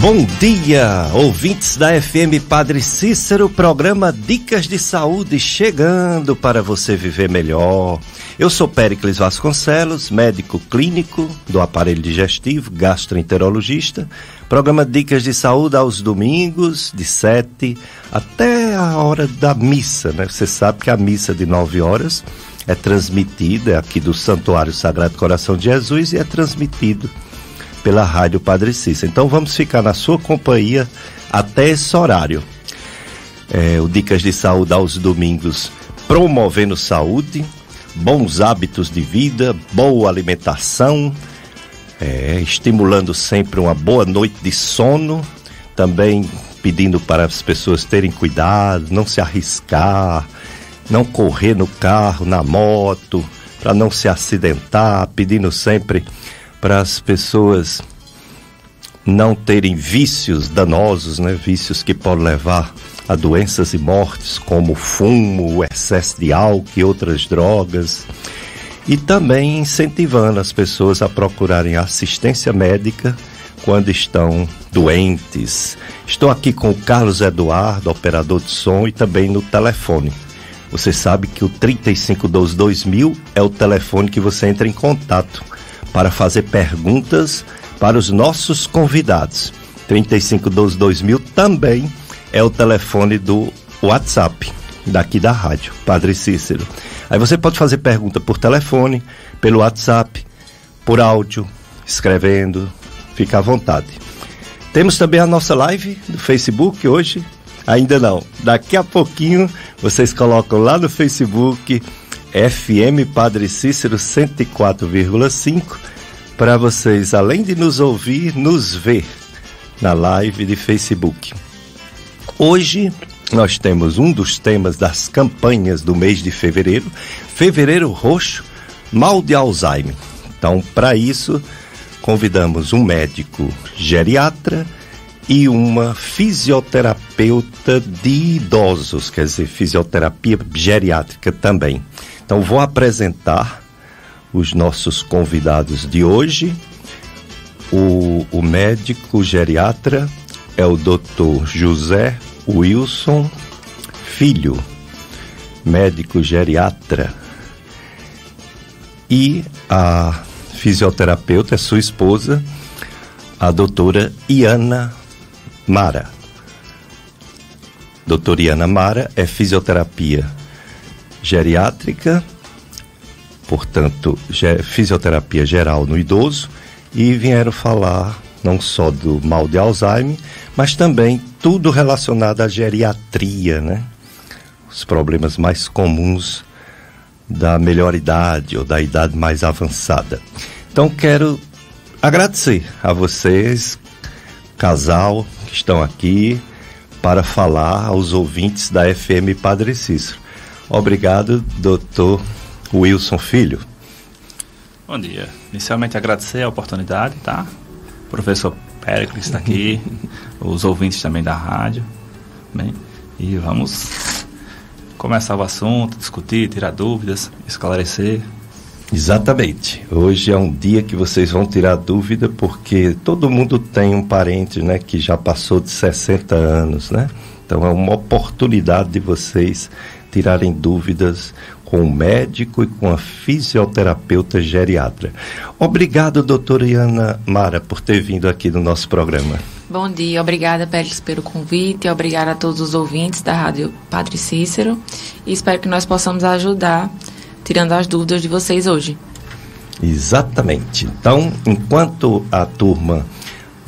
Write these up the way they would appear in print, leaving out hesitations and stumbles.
Bom dia, ouvintes da FM Padre Cícero, programa Dicas de Saúde chegando para você viver melhor. Eu sou Péricles Vasconcelos, médico clínico do aparelho digestivo, gastroenterologista. Programa Dicas de Saúde aos domingos, de 7 até a hora da missa, né? Você sabe que a missa de 9 horas é transmitida aqui do Santuário Sagrado Coração de Jesus e é transmitido pela Rádio Padre Cícero. Então vamos ficar na sua companhia até esse horário. O Dicas de Saúde aos domingos, promovendo saúde, bons hábitos de vida, boa alimentação, estimulando sempre uma boa noite de sono, também pedindo para as pessoas terem cuidado, não se arriscar, não correr no carro, na moto, para não se acidentar, pedindo sempre para as pessoas não terem vícios danosos, né? Vícios que podem levar a doenças e mortes, como o fumo, o excesso de álcool e outras drogas. E também incentivando as pessoas a procurarem assistência médica quando estão doentes. Estou aqui com o Carlos Eduardo, operador de som, e também no telefone. Você sabe que o 3512-2000 é o telefone que você entra em contato para fazer perguntas para os nossos convidados. 3512-2000 também é o telefone do WhatsApp, daqui da rádio, Padre Cícero. Aí você pode fazer pergunta por telefone, pelo WhatsApp, por áudio, escrevendo, fica à vontade. Temos também a nossa live do Facebook hoje, ainda não. Daqui a pouquinho vocês colocam lá no Facebook FM Padre Cícero 104,5 para vocês, além de nos ouvir, nos ver na live de Facebook. Hoje nós temos um dos temas das campanhas do mês de fevereiro, Fevereiro Roxo, mal de Alzheimer. Então, para isso, convidamos um médico geriatra e uma fisioterapeuta de idosos, quer dizer, fisioterapia geriátrica também. Então, vou apresentar os nossos convidados de hoje. O médico geriatra é o Dr. José Wilson Filho, médico geriatra. E a fisioterapeuta é sua esposa, a doutora Iana Mara. Doutora Iana Mara é fisioterapia geriátrica, portanto, fisioterapia geral no idoso, e vieram falar não só do mal de Alzheimer, mas também tudo relacionado à geriatria, né? Os problemas mais comuns da melhor idade ou da idade mais avançada. Então, quero agradecer a vocês, casal, que estão aqui para falar aos ouvintes da FM Padre Cícero. Obrigado, doutor Wilson Filho. Bom dia. Inicialmente agradecer a oportunidade, tá? O professor Péricles está aqui, os ouvintes também da rádio. Bem, e vamos começar o assunto, discutir, tirar dúvidas, esclarecer. Exatamente. Hoje é um dia que vocês vão tirar dúvida, porque todo mundo tem um parente, né, que já passou de 60 anos, né? Então é uma oportunidade de vocês tirarem dúvidas com o médico e com a fisioterapeuta geriatra. Obrigado, doutora Iana Mara, por ter vindo aqui no nosso programa. Bom dia, obrigada, Péricles, pelo convite, obrigada a todos os ouvintes da Rádio Padre Cícero, e espero que nós possamos ajudar, tirando as dúvidas de vocês hoje. Exatamente. Então, enquanto a turma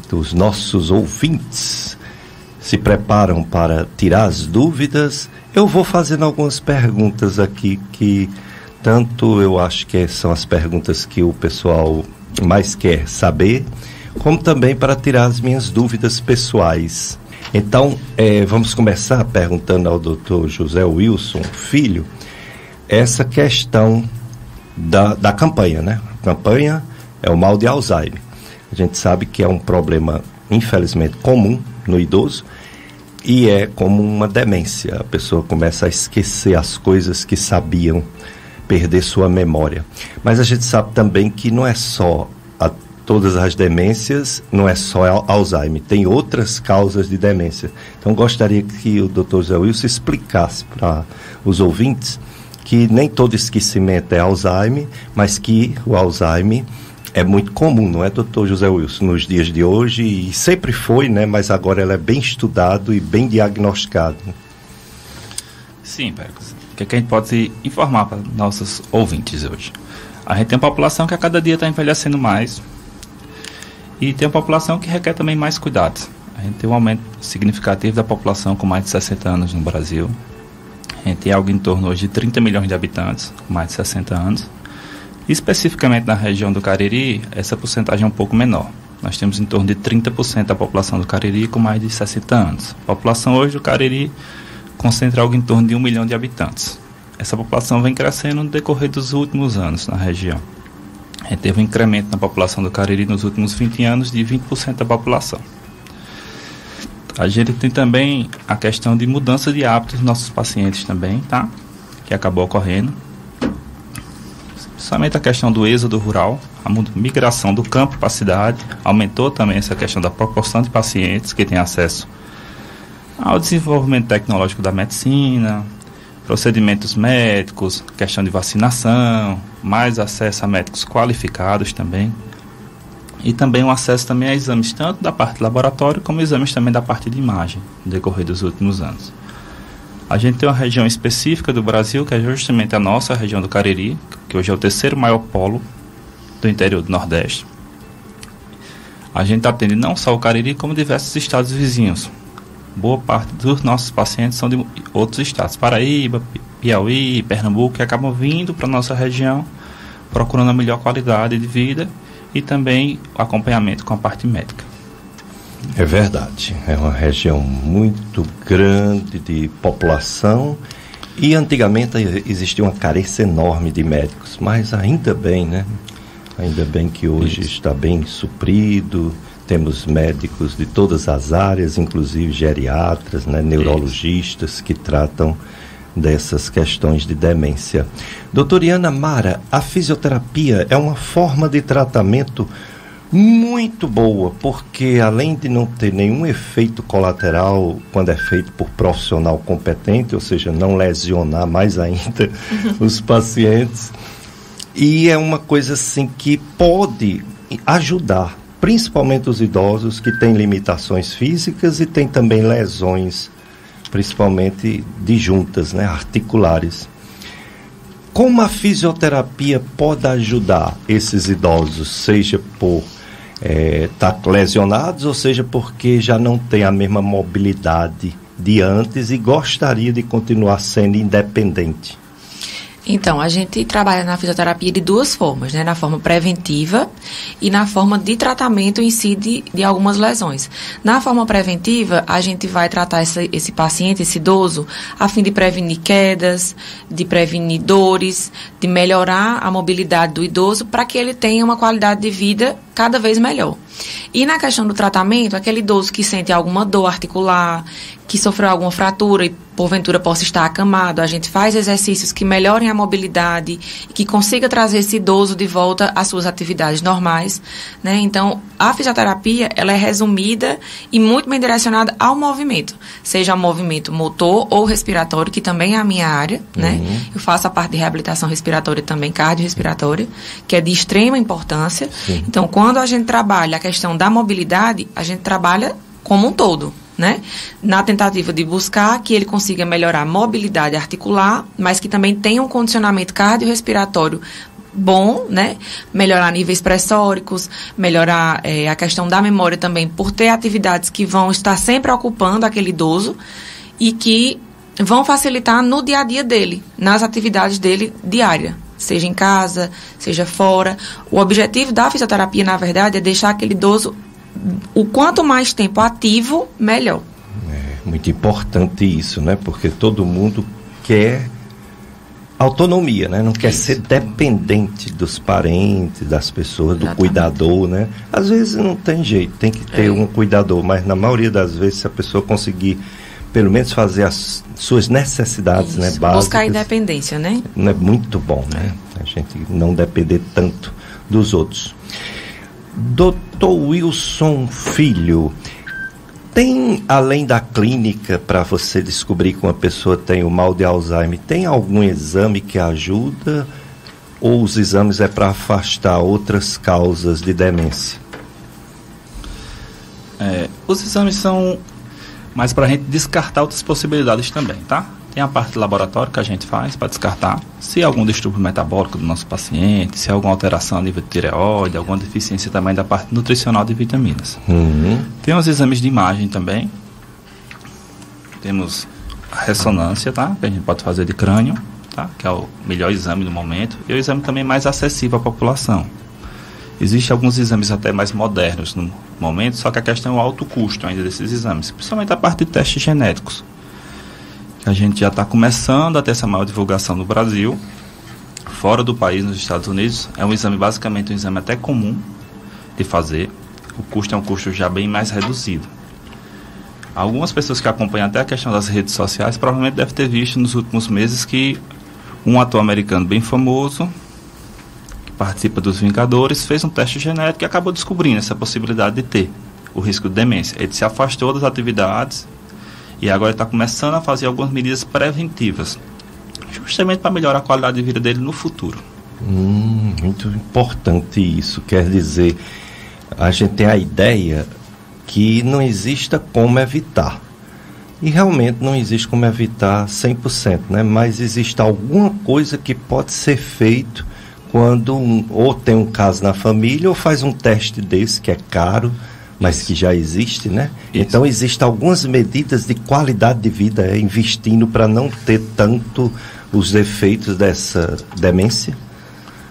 dos nossos ouvintes se preparam para tirar as dúvidas, eu vou fazendo algumas perguntas aqui que tanto eu acho que são as perguntas que o pessoal mais quer saber, como também para tirar as minhas dúvidas pessoais. Então, vamos começar perguntando ao Dr. José Wilson Filho essa questão da campanha, né? A campanha é o mal de Alzheimer. A gente sabe que é um problema, infelizmente, comum no idoso, e é como uma demência. A pessoa começa a esquecer as coisas que sabiam, perder sua memória. Mas a gente sabe também que não é só todas as demências, não é só Alzheimer, tem outras causas de demência. Então, gostaria que o Dr. José Wilson explicasse para os ouvintes que nem todo esquecimento é Alzheimer, mas que o Alzheimer é muito comum, não é, Dr. José Wilson, nos dias de hoje, e sempre foi, né, mas agora ela é bem estudado e bem diagnosticado. Sim, Péricles. O que a gente pode informar para nossos ouvintes hoje? A gente tem uma população que a cada dia está envelhecendo mais e tem uma população que requer também mais cuidados. A gente tem um aumento significativo da população com mais de 60 anos no Brasil. A gente tem algo em torno hoje de 30 milhões de habitantes com mais de 60 anos. E especificamente na região do Cariri, essa porcentagem é um pouco menor. Nós temos em torno de 30% da população do Cariri com mais de 60 anos. A população hoje do Cariri concentra algo em torno de 1 milhão de habitantes. Essa população vem crescendo no decorrer dos últimos anos na região. A gente teve um incremento na população do Cariri nos últimos 20 anos de 20% da população. A gente tem também a questão de mudança de hábitos dos nossos pacientes também, tá? Que acabou ocorrendo. Principalmente a questão do êxodo rural, a migração do campo para a cidade, aumentou também essa questão da proporção de pacientes que têm acesso ao desenvolvimento tecnológico da medicina, procedimentos médicos, questão de vacinação, mais acesso a médicos qualificados também. E também um acesso também a exames tanto da parte de laboratório como exames também da parte de imagem no decorrer dos últimos anos. A gente tem uma região específica do Brasil, que é justamente a nossa região do Cariri, que hoje é o terceiro maior polo do interior do Nordeste. A gente atende não só o Cariri, como diversos estados vizinhos. Boa parte dos nossos pacientes são de outros estados, Paraíba, Piauí, Pernambuco, que acabam vindo para a nossa região, procurando a melhor qualidade de vida e também acompanhamento com a parte médica. É verdade, é uma região muito grande de população e antigamente existia uma carência enorme de médicos, mas ainda bem, né? Ainda bem que hoje está bem suprido, temos médicos de todas as áreas, inclusive geriatras, né, neurologistas que tratam dessas questões de demência. Doutora Iana Mara, a fisioterapia é uma forma de tratamento muito boa, porque além de não ter nenhum efeito colateral quando é feito por profissional competente, ou seja, não lesionar mais ainda os pacientes, e é uma coisa assim que pode ajudar, principalmente os idosos que têm limitações físicas e têm também lesões, principalmente de juntas, né, articulares. Como a fisioterapia pode ajudar esses idosos, seja por estar lesionados, ou seja porque já não tem a mesma mobilidade de antes e gostaria de continuar sendo independente? Então, a gente trabalha na fisioterapia de duas formas, né? Na forma preventiva e na forma de tratamento em si de algumas lesões. Na forma preventiva, a gente vai tratar esse paciente, esse idoso, a fim de prevenir quedas, de prevenir dores, de melhorar a mobilidade do idoso para que ele tenha uma qualidade de vida cada vez melhor. E na questão do tratamento, aquele idoso que sente alguma dor articular, que sofreu alguma fratura e porventura possa estar acamado, a gente faz exercícios que melhorem a mobilidade e que consiga trazer esse idoso de volta às suas atividades normais, né? Então, a fisioterapia, ela é resumida e muito bem direcionada ao movimento, seja o movimento motor ou respiratório, que também é a minha área, né? Eu faço a parte de reabilitação respiratória também, cardiorrespiratória, que é de extrema importância. Sim. Então, quando a gente trabalha a questão da mobilidade, a gente trabalha como um todo, né? Na tentativa de buscar que ele consiga melhorar a mobilidade articular, mas que também tenha um condicionamento cardiorrespiratório bom, né? Melhorar níveis pressóricos, melhorar a questão da memória também, por ter atividades que vão estar sempre ocupando aquele idoso e que vão facilitar no dia a dia dele, nas atividades dele diárias, seja em casa, seja fora. O objetivo da fisioterapia, na verdade, é deixar aquele idoso o quanto mais tempo ativo, melhor. É muito importante isso, né? Porque todo mundo quer autonomia, né? Não quer ser dependente dos parentes, das pessoas, do cuidador, né? Às vezes não tem jeito, tem que ter um cuidador, mas na maioria das vezes, se a pessoa conseguir pelo menos fazer as suas necessidades, né, básicas, buscar a independência, né? É muito bom, né? A gente não depender tanto dos outros. Dr. Wilson Filho, tem, além da clínica, para você descobrir que uma pessoa tem o mal de Alzheimer, tem algum exame que ajuda? Ou os exames é para afastar outras causas de demência? Os exames são mais para a gente descartar outras possibilidades também, tá? Tem a parte do laboratório que a gente faz para descartar se há algum distúrbio metabólico do nosso paciente, se há alguma alteração a nível de tireoide, alguma deficiência também da parte nutricional de vitaminas. Tem os exames de imagem também. Temos a ressonância, tá? Que a gente pode fazer de crânio, tá? Que é o melhor exame no momento. E o exame também mais acessível à população. Existem alguns exames até mais modernos no momento, só que a questão é o alto custo ainda desses exames, principalmente a parte de testes genéticos. A gente já está começando a ter essa maior divulgação no Brasil. Fora do país, nos Estados Unidos, é um exame, basicamente um exame até comum de fazer. O custo é um custo já bem mais reduzido. Algumas pessoas que acompanham até a questão das redes sociais provavelmente devem ter visto nos últimos meses que um ator americano bem famoso, que participa dos Vingadores, fez um teste genético e acabou descobrindo essa possibilidade de ter o risco de demência. Ele se afastou das atividades e agora está começando a fazer algumas medidas preventivas, justamente para melhorar a qualidade de vida dele no futuro. Muito importante isso. Quer dizer, a gente tem a ideia que não exista como evitar. E realmente não existe como evitar 100%, né? Mas existe alguma coisa que pode ser feito quando ou tem um caso na família ou faz um teste desse que é caro, mas que já existe, né? Isso. Então existem algumas medidas de qualidade de vida investindo para não ter tanto os efeitos dessa demência?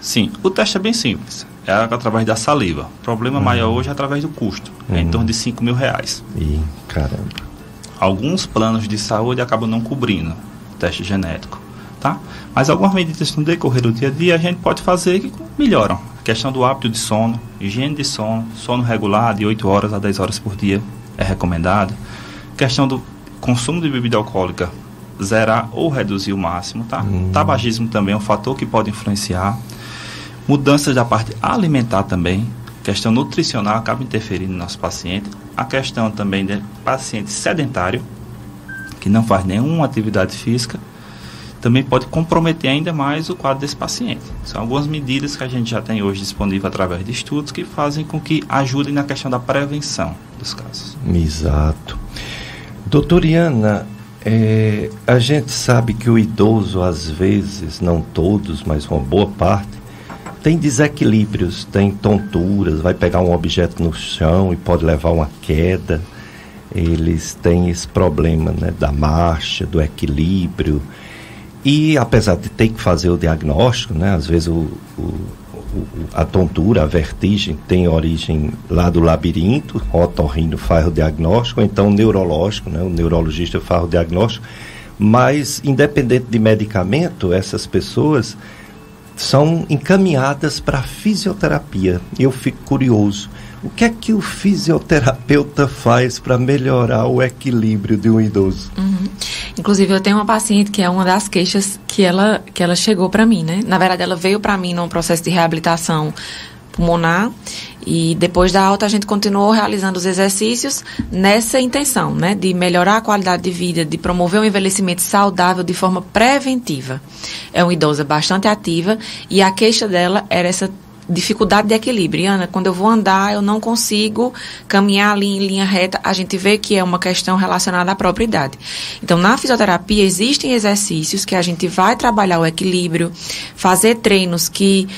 Sim, o teste é bem simples. É através da saliva. O problema maior hoje é através do custo. É em torno de R$5.000. Ih, caramba. Alguns planos de saúde acabam não cobrindo o teste genético, tá? Mas algumas medidas no decorrer do dia a dia a gente pode fazer que melhoram. A questão do hábito de sono, higiene de sono, sono regular de 8 horas a 10 horas por dia é recomendado. A questão do consumo de bebida alcoólica, zerar ou reduzir o máximo, tá? Tabagismo também é um fator que pode influenciar. Mudanças da parte alimentar também. A questão nutricional acaba interferindo no nosso paciente. A questão também de paciente sedentário, que não faz nenhuma atividade física, também pode comprometer ainda mais o quadro desse paciente. São algumas medidas que a gente já tem hoje disponível através de estudos que fazem com que ajudem na questão da prevenção dos casos. Exato. Doutora Iana, a gente sabe que o idoso, às vezes, não todos, mas uma boa parte, tem desequilíbrios, tem tonturas, vai pegar um objeto no chão e pode levar uma queda. Eles têm esse problema, né, da marcha, do equilíbrio. E apesar de ter que fazer o diagnóstico, né, às vezes a tontura, a vertigem tem origem lá do labirinto, o otorrino faz o diagnóstico, ou então o neurológico, né, o neurologista faz o diagnóstico. Mas, independente de medicamento, essas pessoas são encaminhadas para a fisioterapia. Eu fico curioso, o que é que o fisioterapeuta faz para melhorar o equilíbrio de um idoso? Inclusive, eu tenho uma paciente que é uma das queixas que ela chegou para mim, né? Na verdade, ela veio para mim num processo de reabilitação pulmonar e depois da alta a gente continuou realizando os exercícios nessa intenção, né? De melhorar a qualidade de vida, de promover um envelhecimento saudável de forma preventiva. É uma idosa bastante ativa e a queixa dela era essa dificuldade de equilíbrio. Ana, quando eu vou andar, eu não consigo caminhar ali em linha reta. A gente vê que é uma questão relacionada à própria idade. Então, na fisioterapia, existem exercícios que a gente vai trabalhar o equilíbrio, fazer treinos que,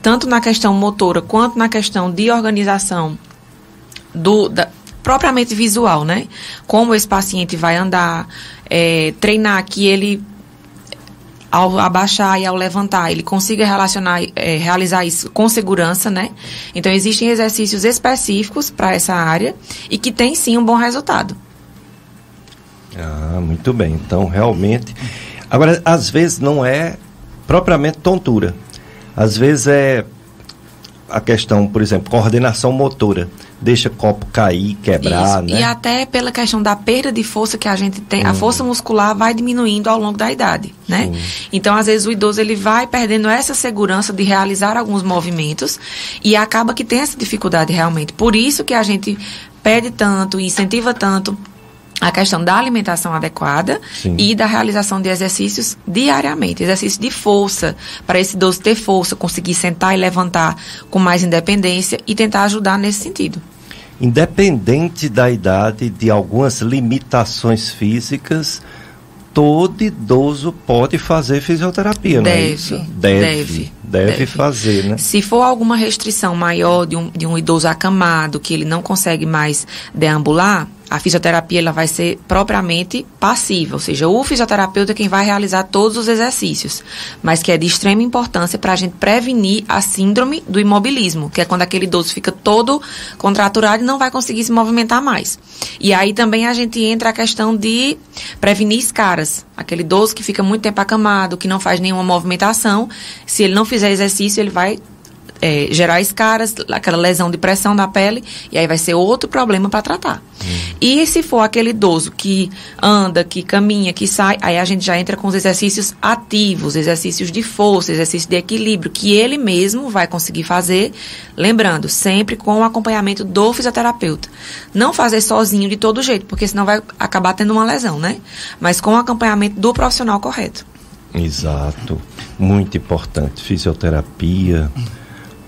tanto na questão motora, quanto na questão de organização propriamente visual, né? Como esse paciente vai andar, treinar que ele, ao abaixar e ao levantar, ele consiga realizar isso com segurança, né? Então, existem exercícios específicos para essa área e que tem, sim, um bom resultado. Muito bem. Então, realmente... Agora, às vezes não é propriamente tontura. Às vezes é a questão, por exemplo, coordenação motora. Deixa copo cair, quebrar, isso. né? E até pela questão da perda de força que a gente tem, a força muscular vai diminuindo ao longo da idade, né? Então, às vezes, o idoso ele vai perdendo essa segurança de realizar alguns movimentos e acaba que tem essa dificuldade realmente. Por isso que a gente pede tanto e incentiva tanto a questão da alimentação adequada e da realização de exercícios diariamente, exercícios de força, para esse idoso ter força, conseguir sentar e levantar com mais independência e tentar ajudar nesse sentido. Independente da idade, de algumas limitações físicas, todo idoso pode fazer fisioterapia, não é isso? Deve fazer, né? Se for alguma restrição maior de um idoso acamado, que ele não consegue mais deambular, a fisioterapia ela vai ser propriamente passiva, ou seja, o fisioterapeuta é quem vai realizar todos os exercícios, mas que é de extrema importância para a gente prevenir a síndrome do imobilismo, que é quando aquele idoso fica todo contraturado e não vai conseguir se movimentar mais. E aí também a gente entra a questão de prevenir escaras. Aquele idoso que fica muito tempo acamado, que não faz nenhuma movimentação, se ele não fizer exercício, ele vai gerar escaras, aquela lesão de pressão na pele, e aí vai ser outro problema para tratar. E se for aquele idoso que anda, que caminha, que sai, aí a gente já entra com os exercícios ativos, exercícios de força, exercícios de equilíbrio, que ele mesmo vai conseguir fazer, lembrando, sempre com o acompanhamento do fisioterapeuta. Não fazer sozinho de todo jeito, porque senão vai acabar tendo uma lesão, né? Mas com o acompanhamento do profissional correto. Exato. Muito importante. Fisioterapia.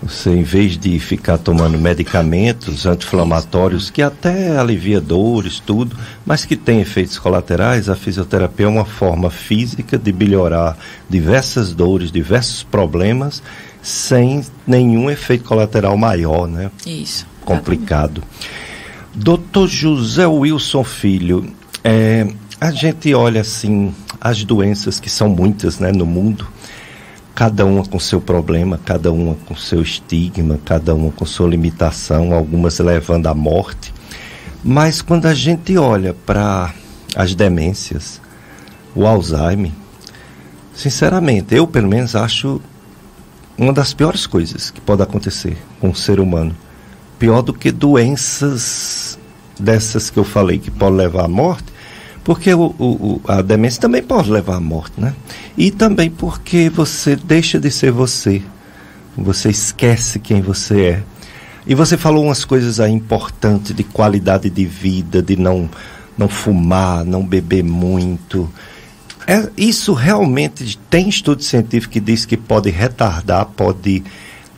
Você, em vez de ficar tomando medicamentos anti-inflamatórios, que até alivia dores, tudo, mas que tem efeitos colaterais, a fisioterapia é uma forma física de melhorar diversas dores, diversos problemas, sem nenhum efeito colateral maior, né? Isso. Complicado. Dr. José Wilson Filho, a gente olha assim, as doenças que são muitas, né, no mundo, cada uma com seu problema, cada uma com seu estigma, cada uma com sua limitação, algumas levando à morte. Mas quando a gente olha para as demências, o Alzheimer, sinceramente, eu pelo menos acho uma das piores coisas que pode acontecer com o ser humano. Pior do que doenças dessas que eu falei que podem levar à morte, porque a demência também pode levar à morte, né? E também porque você deixa de ser você. Você esquece quem você é. E você falou umas coisas aí importantes de qualidade de vida, de não fumar, não beber muito. Isso realmente tem estudo científico que diz que pode retardar, pode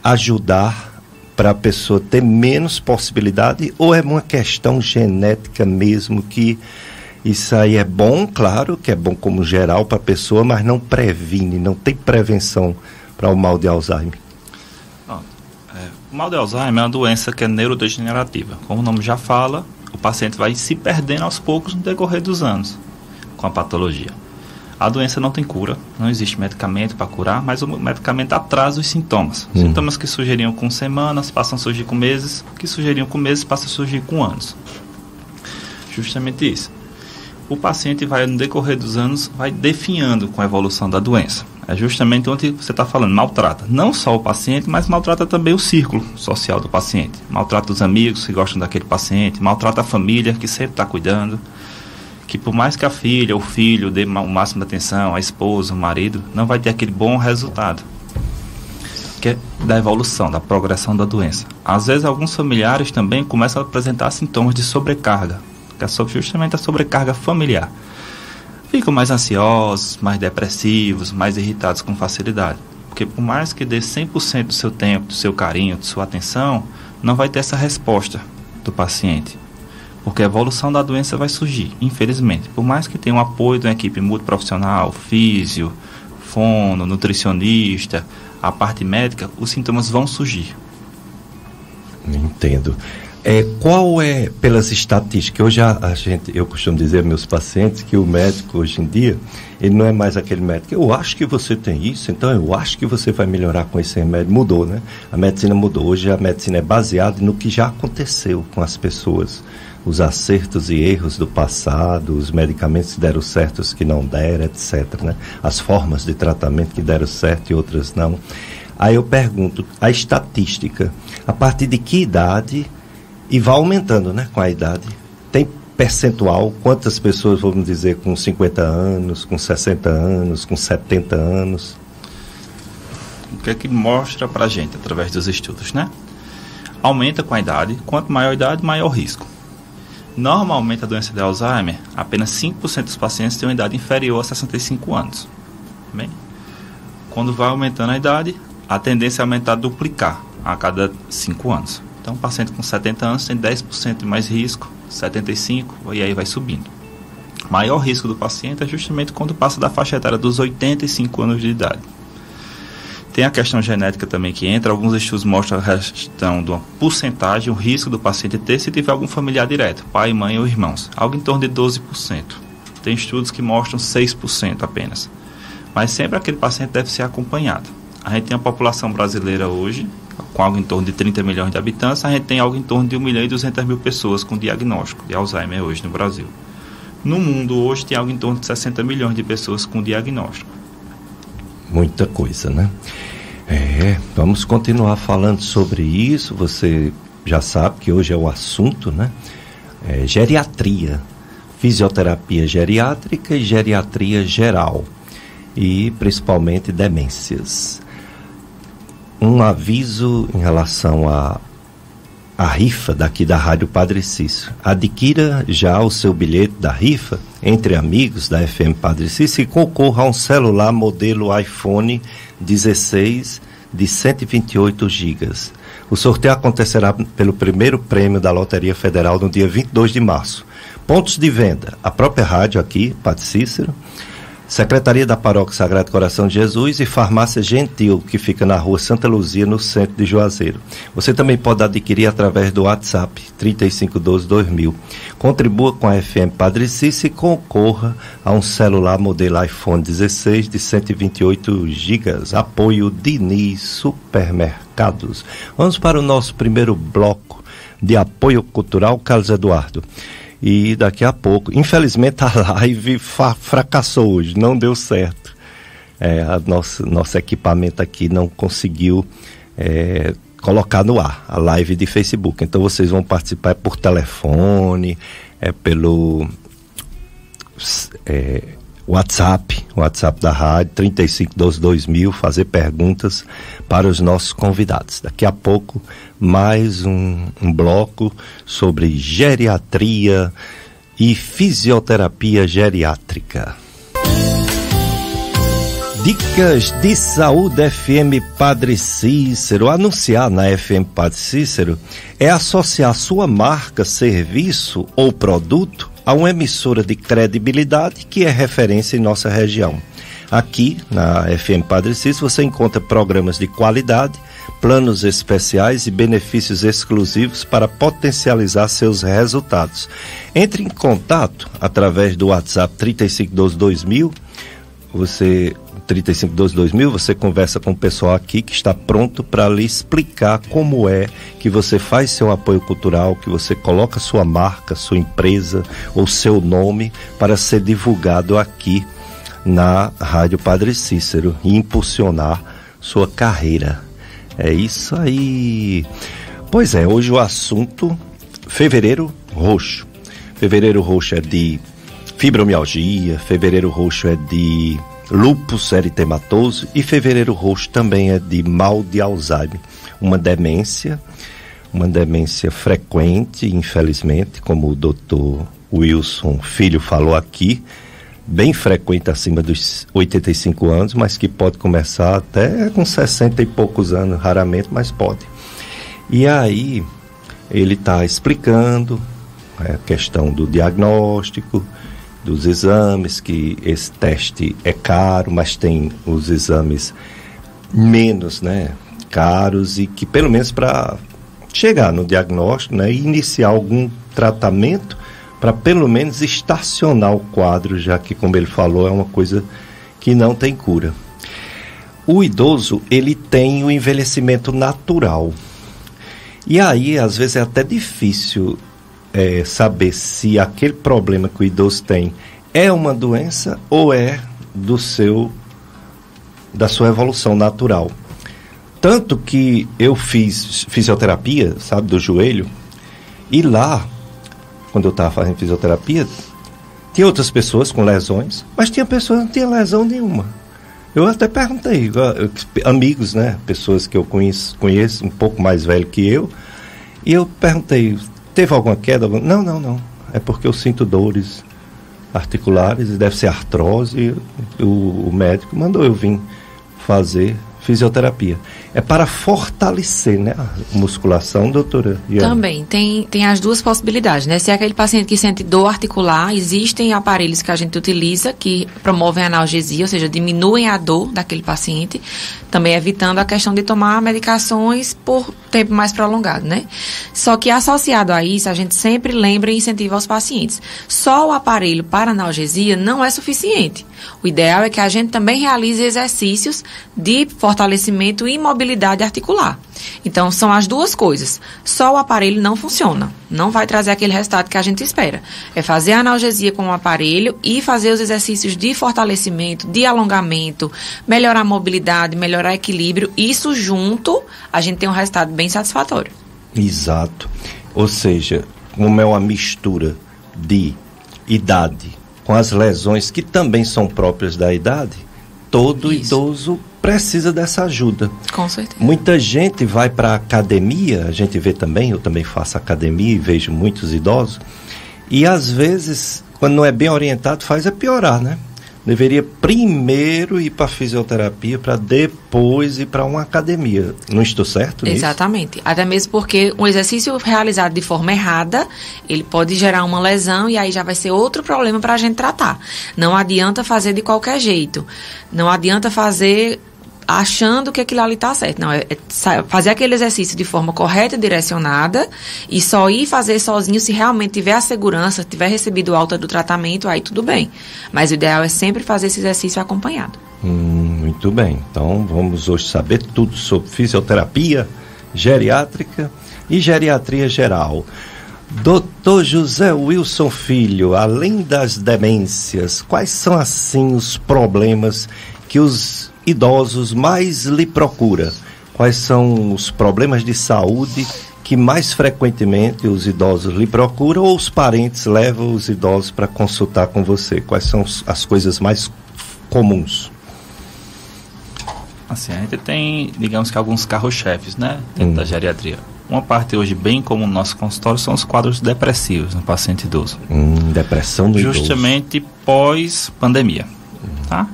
ajudar para a pessoa ter menos possibilidade, ou é uma questão genética mesmo que isso aí é bom, claro, que é bom como geral para a pessoa, mas não previne, não tem prevenção para o mal de Alzheimer. O mal de Alzheimer é uma doença que é neurodegenerativa. Como o nome já fala, o paciente vai se perdendo aos poucos no decorrer dos anos com a patologia. A doença não tem cura, não existe medicamento para curar, mas o medicamento atrasa os sintomas. Sintomas que surgiriam com semanas passam a surgir com meses, que surgiriam com meses passam a surgir com anos. Justamente isso. O paciente vai, no decorrer dos anos, vai definhando com a evolução da doença. É justamente onde você está falando, maltrata. Não só o paciente, mas maltrata também o círculo social do paciente. Maltrata os amigos que gostam daquele paciente, maltrata a família que sempre está cuidando. Que por mais que a filha ou o filho dê o máximo de atenção, a esposa, o marido, não vai ter aquele bom resultado. Que é da evolução, da progressão da doença. Às vezes, alguns familiares também começam a apresentar sintomas de sobrecarga, que é justamente a sobrecarga familiar. Ficam mais ansiosos, mais depressivos, mais irritados com facilidade. Porque por mais que dê 100% do seu tempo, do seu carinho, de sua atenção, não vai ter essa resposta do paciente. Porque a evolução da doença vai surgir, infelizmente. Por mais que tenha um apoio de uma equipe multiprofissional, físio, fono, nutricionista, a parte médica, os sintomas vão surgir. Entendo. Qual é, pelas estatísticas, eu costumo dizer aos meus pacientes que o médico hoje em dia, ele não é mais aquele médico, eu acho que você tem isso, então eu acho que você vai melhorar com esse remédio. Mudou, né? A medicina mudou. Hoje a medicina é baseada no que já aconteceu com as pessoas. Os acertos e erros do passado, os medicamentos que deram certo, os que não deram, etc., né? As formas de tratamento que deram certo e outras não. Aí eu pergunto, a estatística, a partir de que idade, e vai aumentando, né, com a idade, tem percentual, quantas pessoas, vamos dizer, com 50 anos, com 60 anos, com 70 anos? O que é que mostra pra gente, através dos estudos, né? Aumenta com a idade, quanto maior a idade, maior o risco. Normalmente a doença de Alzheimer, apenas 5% dos pacientes têm uma idade inferior a 65 anos. Bem, quando vai aumentando a idade, a tendência é aumentar, duplicar a cada 5 anos. Então, um paciente com 70 anos tem 10% de mais risco, 75%, e aí vai subindo. O maior risco do paciente é justamente quando passa da faixa etária dos 85 anos de idade. Tem a questão genética também que entra, alguns estudos mostram a questão de uma porcentagem, o risco do paciente ter se tiver algum familiar direto, pai, mãe ou irmãos, algo em torno de 12%. Tem estudos que mostram 6% apenas. Mas sempre aquele paciente deve ser acompanhado. A gente tem a população brasileira hoje, com algo em torno de 30 milhões de habitantes, a gente tem algo em torno de 1.200.000 pessoas com diagnóstico de Alzheimer hoje no Brasil. No mundo hoje tem algo em torno de 60 milhões de pessoas com diagnóstico. Muita coisa, né? Vamos continuar falando sobre isso. Você já sabe que hoje é o assunto, né? Geriatria, fisioterapia geriátrica e geriatria geral, e principalmente demências. Um aviso em relação à rifa daqui da Rádio Padre Cícero. Adquira já o seu bilhete da rifa entre amigos da FM Padre Cícero e concorra a um celular modelo iPhone 16 de 128 GB. O sorteio acontecerá pelo primeiro prêmio da Loteria Federal no dia 22 de março. Pontos de venda: a própria rádio aqui, Padre Cícero, Secretaria da Paróquia Sagrado Coração de Jesus e Farmácia Gentil, que fica na rua Santa Luzia, no centro de Juazeiro. Você também pode adquirir através do WhatsApp 3512-2000. Contribua com a FM Padre Cícero e concorra a um celular modelo iPhone 16 de 128 GB. Apoio Diniz Supermercados. Vamos para o nosso primeiro bloco de apoio cultural, Carlos Eduardo. E daqui a pouco, infelizmente a live fracassou hoje, não deu certo. Nosso equipamento aqui não conseguiu colocar no ar a live de Facebook. Então vocês vão participar por telefone, pelo WhatsApp da rádio, 3512-2000, fazer perguntas para os nossos convidados. Daqui a pouco, mais um bloco sobre geriatria e fisioterapia geriátrica. Dicas de Saúde FM Padre Cícero. Anunciar na FM Padre Cícero é associar sua marca, serviço ou produto a uma emissora de credibilidade que é referência em nossa região. Aqui, na FM Padre Cícero, você encontra programas de qualidade, planos especiais e benefícios exclusivos para potencializar seus resultados. Entre em contato através do WhatsApp 3512-2000. 3512-2000, você conversa com o pessoal aqui que está pronto para lhe explicar como é que você faz seu apoio cultural, que você coloca sua marca, sua empresa ou seu nome para ser divulgado aqui na Rádio Padre Cícero e impulsionar sua carreira. É isso aí. Pois é, hoje o assunto Fevereiro Roxo. Fevereiro Roxo é de fibromialgia, Fevereiro Roxo é de lúpus eritematoso e Fevereiro Roxo também é de mal de Alzheimer, uma demência frequente, infelizmente, como o doutor Wilson Filho falou aqui, bem frequente acima dos 85 anos, mas que pode começar até com 60 e poucos anos, raramente, mas pode. E aí ele está explicando a questão do diagnóstico, dos exames, que esse teste é caro, mas tem os exames menos, caros, e que pelo menos para chegar no diagnóstico, e iniciar algum tratamento para pelo menos estacionar o quadro, já que, como ele falou, é uma coisa que não tem cura. O idoso, ele tem o envelhecimento natural. E aí, às vezes, é até difícil saber se aquele problema que o idoso tem é uma doença ou é da sua evolução natural. Tanto que eu fiz fisioterapia, sabe, do joelho, e lá, quando eu estava fazendo fisioterapia, tinha outras pessoas com lesões, mas tinha pessoas que não tinham lesão nenhuma. Eu até perguntei, amigos, né, pessoas que eu conheço um pouco mais velho que eu, e eu perguntei, teve alguma queda? Não, é porque eu sinto dores articulares, deve ser artrose, e o médico mandou eu vir fazer fisioterapia. É para fortalecer, né, a musculação, doutora Diana? Também, tem as duas possibilidades, né? Se é aquele paciente que sente dor articular, existem aparelhos que a gente utiliza que promovem a analgesia, ou seja, diminuem a dor daquele paciente, também evitando a questão de tomar medicações por tempo mais prolongado, né? Só que associado a isso, a gente sempre lembra e incentiva os pacientes. Só o aparelho para analgesia não é suficiente. O ideal é que a gente também realize exercícios de fortalecimento e mobilidade articular. Então, são as duas coisas. Só o aparelho não funciona. Não vai trazer aquele resultado que a gente espera. É fazer a analgesia com o aparelho e fazer os exercícios de fortalecimento, de alongamento, melhorar a mobilidade, melhorar o equilíbrio. Isso junto, a gente tem um resultado bem satisfatório. Exato. Ou seja, como é uma mistura de idade com as lesões que também são próprias da idade, todo idoso precisa dessa ajuda. Com certeza. Muita gente vai para a academia, a gente vê também, eu também faço academia e vejo muitos idosos, e às vezes, quando não é bem orientado, faz piorar, né? Deveria primeiro ir para a fisioterapia para depois ir para uma academia. Não estou certo nisso? Exatamente. Até mesmo porque um exercício realizado de forma errada, ele pode gerar uma lesão e aí já vai ser outro problema para a gente tratar. Não adianta fazer de qualquer jeito. Não adianta fazer achando que aquilo ali está certo. Não, é fazer aquele exercício de forma correta e direcionada e só ir fazer sozinho se realmente tiver a segurança, tiver recebido alta do tratamento, aí tudo bem. Mas o ideal é sempre fazer esse exercício acompanhado. Muito bem. Então vamos hoje saber tudo sobre fisioterapia geriátrica e geriatria geral. Dr. José Wilson Filho, além das demências, quais são assim os problemas que os idosos mais lhe procuram? Quais são os problemas de saúde que mais frequentemente os idosos lhe procuram ou os parentes levam os idosos para consultar com você? Quais são as coisas mais comuns? Assim, a gente tem, digamos que alguns carros-chefes, né, dentro da geriatria. Uma parte hoje bem comum no nosso consultório são os quadros depressivos no paciente idoso. Depressão do idoso. Justamente pós-pandemia, tá?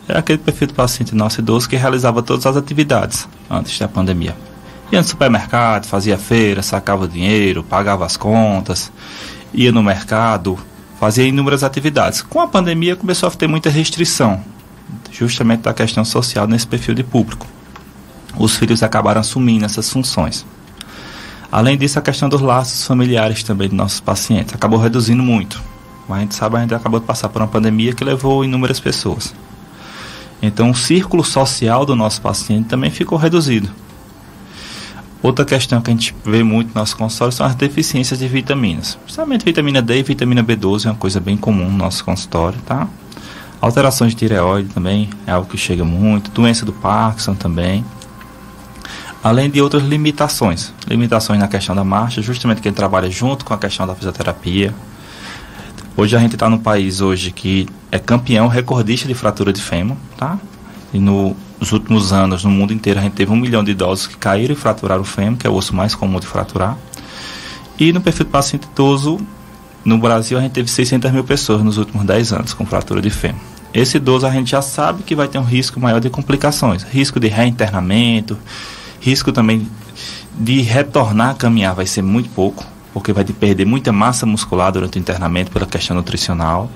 Era aquele perfil do paciente nosso idoso que realizava todas as atividades antes da pandemia. Ia no supermercado, fazia feira, sacava o dinheiro, pagava as contas, ia no mercado, fazia inúmeras atividades. Com a pandemia começou a ter muita restrição, justamente da questão social nesse perfil de público. Os filhos acabaram assumindo essas funções. Além disso, a questão dos laços familiares também dos nossos pacientes acabou reduzindo muito. Mas a gente sabe, a gente acabou de passar por uma pandemia que levou inúmeras pessoas. Então, o círculo social do nosso paciente também ficou reduzido. Outra questão que a gente vê muito no nosso consultório são as deficiências de vitaminas. Principalmente vitamina D e vitamina B12 é uma coisa bem comum no nosso consultório, tá? Alterações de tireoide também é algo que chega muito. Doença do Parkinson também. Além de outras limitações. Limitações na questão da marcha, justamente quem trabalha junto com a questão da fisioterapia. Hoje a gente está num país hoje que é campeão recordista de fratura de fêmur, tá? E nos últimos anos, no mundo inteiro, a gente teve 1 milhão de idosos que caíram e fraturaram o fêmur, que é o osso mais comum de fraturar. E no perfil do paciente idoso, no Brasil, a gente teve 600 mil pessoas nos últimos 10 anos com fratura de fêmur. Esse idoso a gente já sabe que vai ter um risco maior de complicações, risco de reinternamento, risco também de retornar a caminhar vai ser muito pouco, porque vai perder muita massa muscular durante o internamento pela questão nutricional.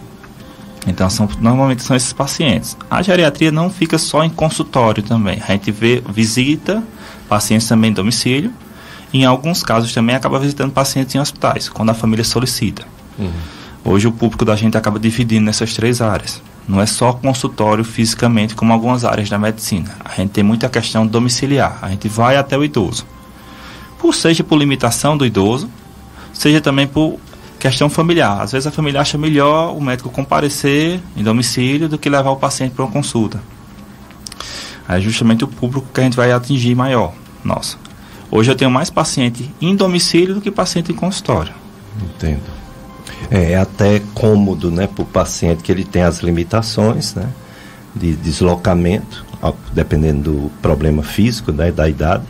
Então, normalmente são esses pacientes. A geriatria não fica só em consultório também. A gente visita pacientes também em domicílio. Em alguns casos também acaba visitando pacientes em hospitais, quando a família solicita. Hoje o público da gente acaba dividindo nessas 3 áreas. Não é só consultório fisicamente, como algumas áreas da medicina. A gente tem muita questão domiciliar. A gente vai até o idoso. Seja por limitação do idoso, seja também por questão familiar. Às vezes a família acha melhor o médico comparecer em domicílio do que levar o paciente para uma consulta. Aí justamente o público que a gente vai atingir maior. Nossa. Hoje eu tenho mais paciente em domicílio do que paciente em consultório. Entendo. É até cômodo, né, para o paciente que ele tem as limitações, né, de deslocamento, dependendo do problema físico, né, da idade.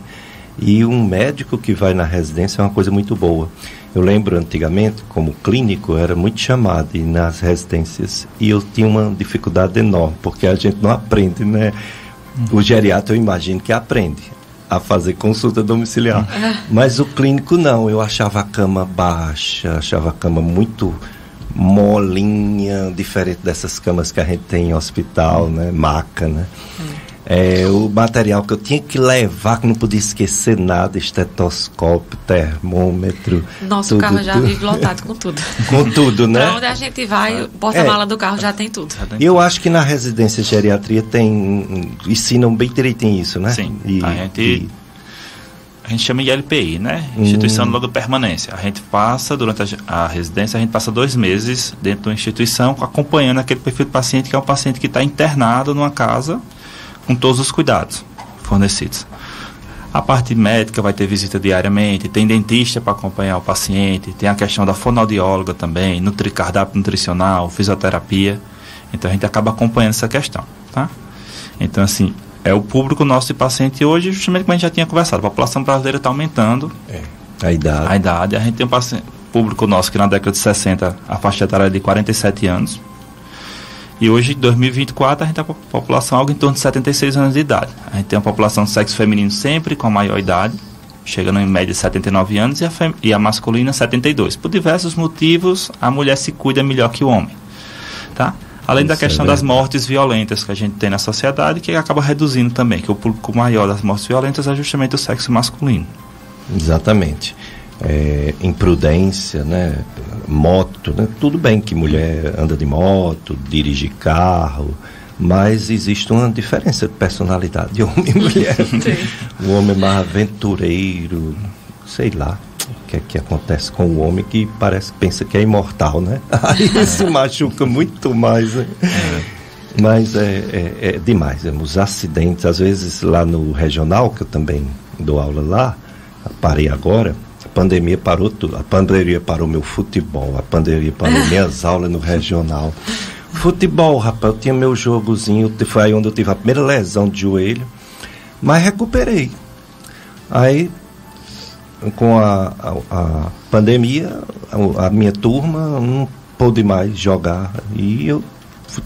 E um médico que vai na residência é uma coisa muito boa. Eu lembro antigamente, como clínico, eu era muito chamado e nas residências. E eu tinha uma dificuldade enorme, porque a gente não aprende, né? O geriatra eu imagino que aprende a fazer consulta domiciliar. Mas o clínico não. Eu achava a cama baixa, achava a cama muito molinha, diferente dessas camas que a gente tem em hospital, né? Maca, né? O material que eu tinha que levar, que não podia esquecer nada, estetoscópio, termômetro. Nosso carro já vive lotado com tudo. Com tudo, né? Pra onde a gente vai, o porta-mala do carro já tem tudo. Eu acho que na residência de geriatria ensinam bem direitinho isso, né? Sim, a gente chama de ILPI, né? Instituição de Longa Permanência. A gente passa, durante a residência, a gente passa 2 meses dentro de uma instituição acompanhando aquele perfil de paciente, que é um paciente que está internado numa casa com todos os cuidados fornecidos. A parte médica vai ter visita diariamente, tem dentista para acompanhar o paciente, tem a questão da fonoaudióloga também, cardápio nutricional, fisioterapia. Então a gente acaba acompanhando essa questão, tá? Então assim, é o público nosso de paciente hoje, justamente como a gente já tinha conversado, a população brasileira está aumentando. A idade. A gente tem um público nosso que na década de 60 a faixa etária é de 47 anos. E hoje, em 2024, a gente tem a população algo em torno de 76 anos de idade. A gente tem uma população de sexo feminino sempre com a maior idade, chegando em média de 79 anos, e a masculina 72. Por diversos motivos, a mulher se cuida melhor que o homem. Tá? Além da questão das mortes violentas que a gente tem na sociedade, que acaba reduzindo também, que o público maior das mortes violentas é justamente o sexo masculino. Exatamente. Imprudência, né? Moto, né? Tudo bem que mulher anda de moto, dirige carro, mas existe uma diferença de personalidade de homem e mulher. O homem é mais aventureiro, sei lá o que é que acontece com o homem que pensa que é imortal, né? Aí isso machuca muito mais, né? Mas é demais, os acidentes, às vezes lá no regional, que eu também dou aula lá, parei agora. A pandemia parou tudo. A pandemia parou meu futebol. A pandemia parou minhas aulas no regional. Futebol, rapaz, eu tinha meu jogozinho. Foi aí onde eu tive a primeira lesão de joelho. Mas recuperei. Aí, com a pandemia, a minha turma não pôde mais jogar. E eu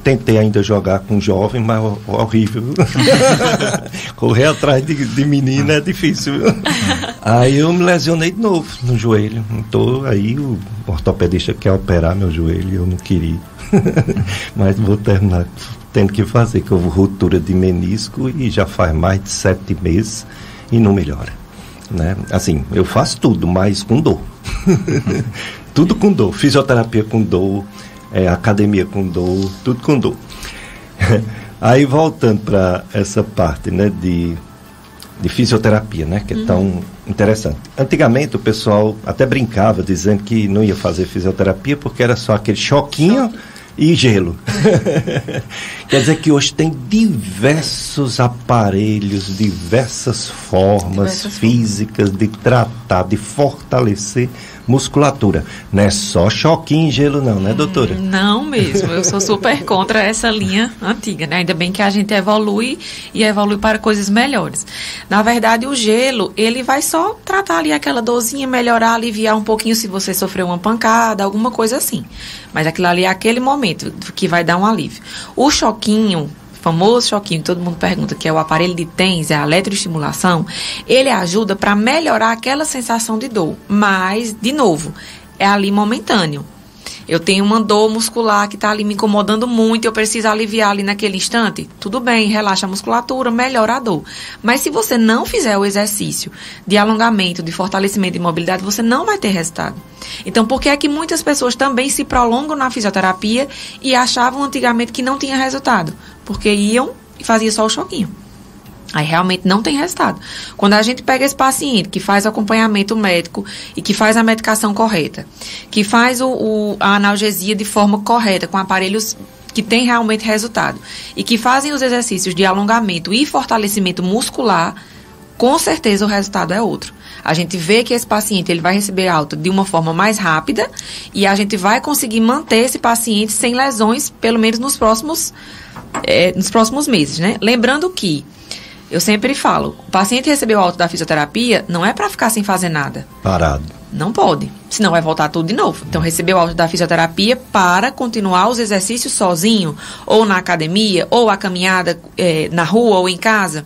tentei ainda jogar com jovem, mas horrível. Correr atrás de menina é difícil. Aí eu me lesionei de novo no joelho. Então aí o ortopedista quer operar meu joelho e eu não queria. Mas vou terminar tendo que fazer, que houve ruptura de menisco e já faz mais de 7 meses e não melhora, né? Assim, eu faço tudo, mas com dor. Tudo com dor. Fisioterapia com dor, academia com dor, tudo com dor. Aí voltando para essa parte, né, de fisioterapia, né, que é tão interessante. Antigamente o pessoal até brincava dizendo que não ia fazer fisioterapia porque era só aquele choquinho e gelo. Quer dizer que hoje tem diversos aparelhos, diversas formas físicas de tratar, de fortalecer musculatura. Não é só choquinho e gelo não, né, doutora? Não mesmo, eu sou super contra essa linha antiga, né? Ainda bem que a gente evolui e evolui para coisas melhores. Na verdade, o gelo, ele vai só tratar ali aquela dorzinha, melhorar, aliviar um pouquinho se você sofreu uma pancada, alguma coisa assim. Mas aquilo ali é aquele momento que vai dar um alívio. O choquinho, famoso choquinho, todo mundo pergunta, que é o aparelho de TENS, é a eletroestimulação, ele ajuda para melhorar aquela sensação de dor, mas, de novo, é ali momentâneo. Eu tenho uma dor muscular que está ali me incomodando muito, eu preciso aliviar ali naquele instante, tudo bem, relaxa a musculatura, melhora a dor. Mas se você não fizer o exercício de alongamento, de fortalecimento e mobilidade, você não vai ter resultado. Então, por que é que muitas pessoas também se prolongam na fisioterapia e achavam antigamente que não tinha resultado? Porque iam e faziam só o choquinho. Aí realmente não tem resultado. Quando a gente pega esse paciente que faz acompanhamento médico e que faz a medicação correta, que faz a analgesia de forma correta, com aparelhos que tem realmente resultado e que fazem os exercícios de alongamento e fortalecimento muscular, com certeza o resultado é outro. A gente vê que esse paciente ele vai receber alta de uma forma mais rápida e a gente vai conseguir manter esse paciente sem lesões, pelo menos nos próximos meses, né? Lembrando que, eu sempre falo, o paciente recebeu alta da fisioterapia não é para ficar sem fazer nada. Parado. Não pode, senão vai voltar tudo de novo. Então, recebeu alta da fisioterapia para continuar os exercícios sozinho, ou na academia, ou a caminhada na rua ou em casa.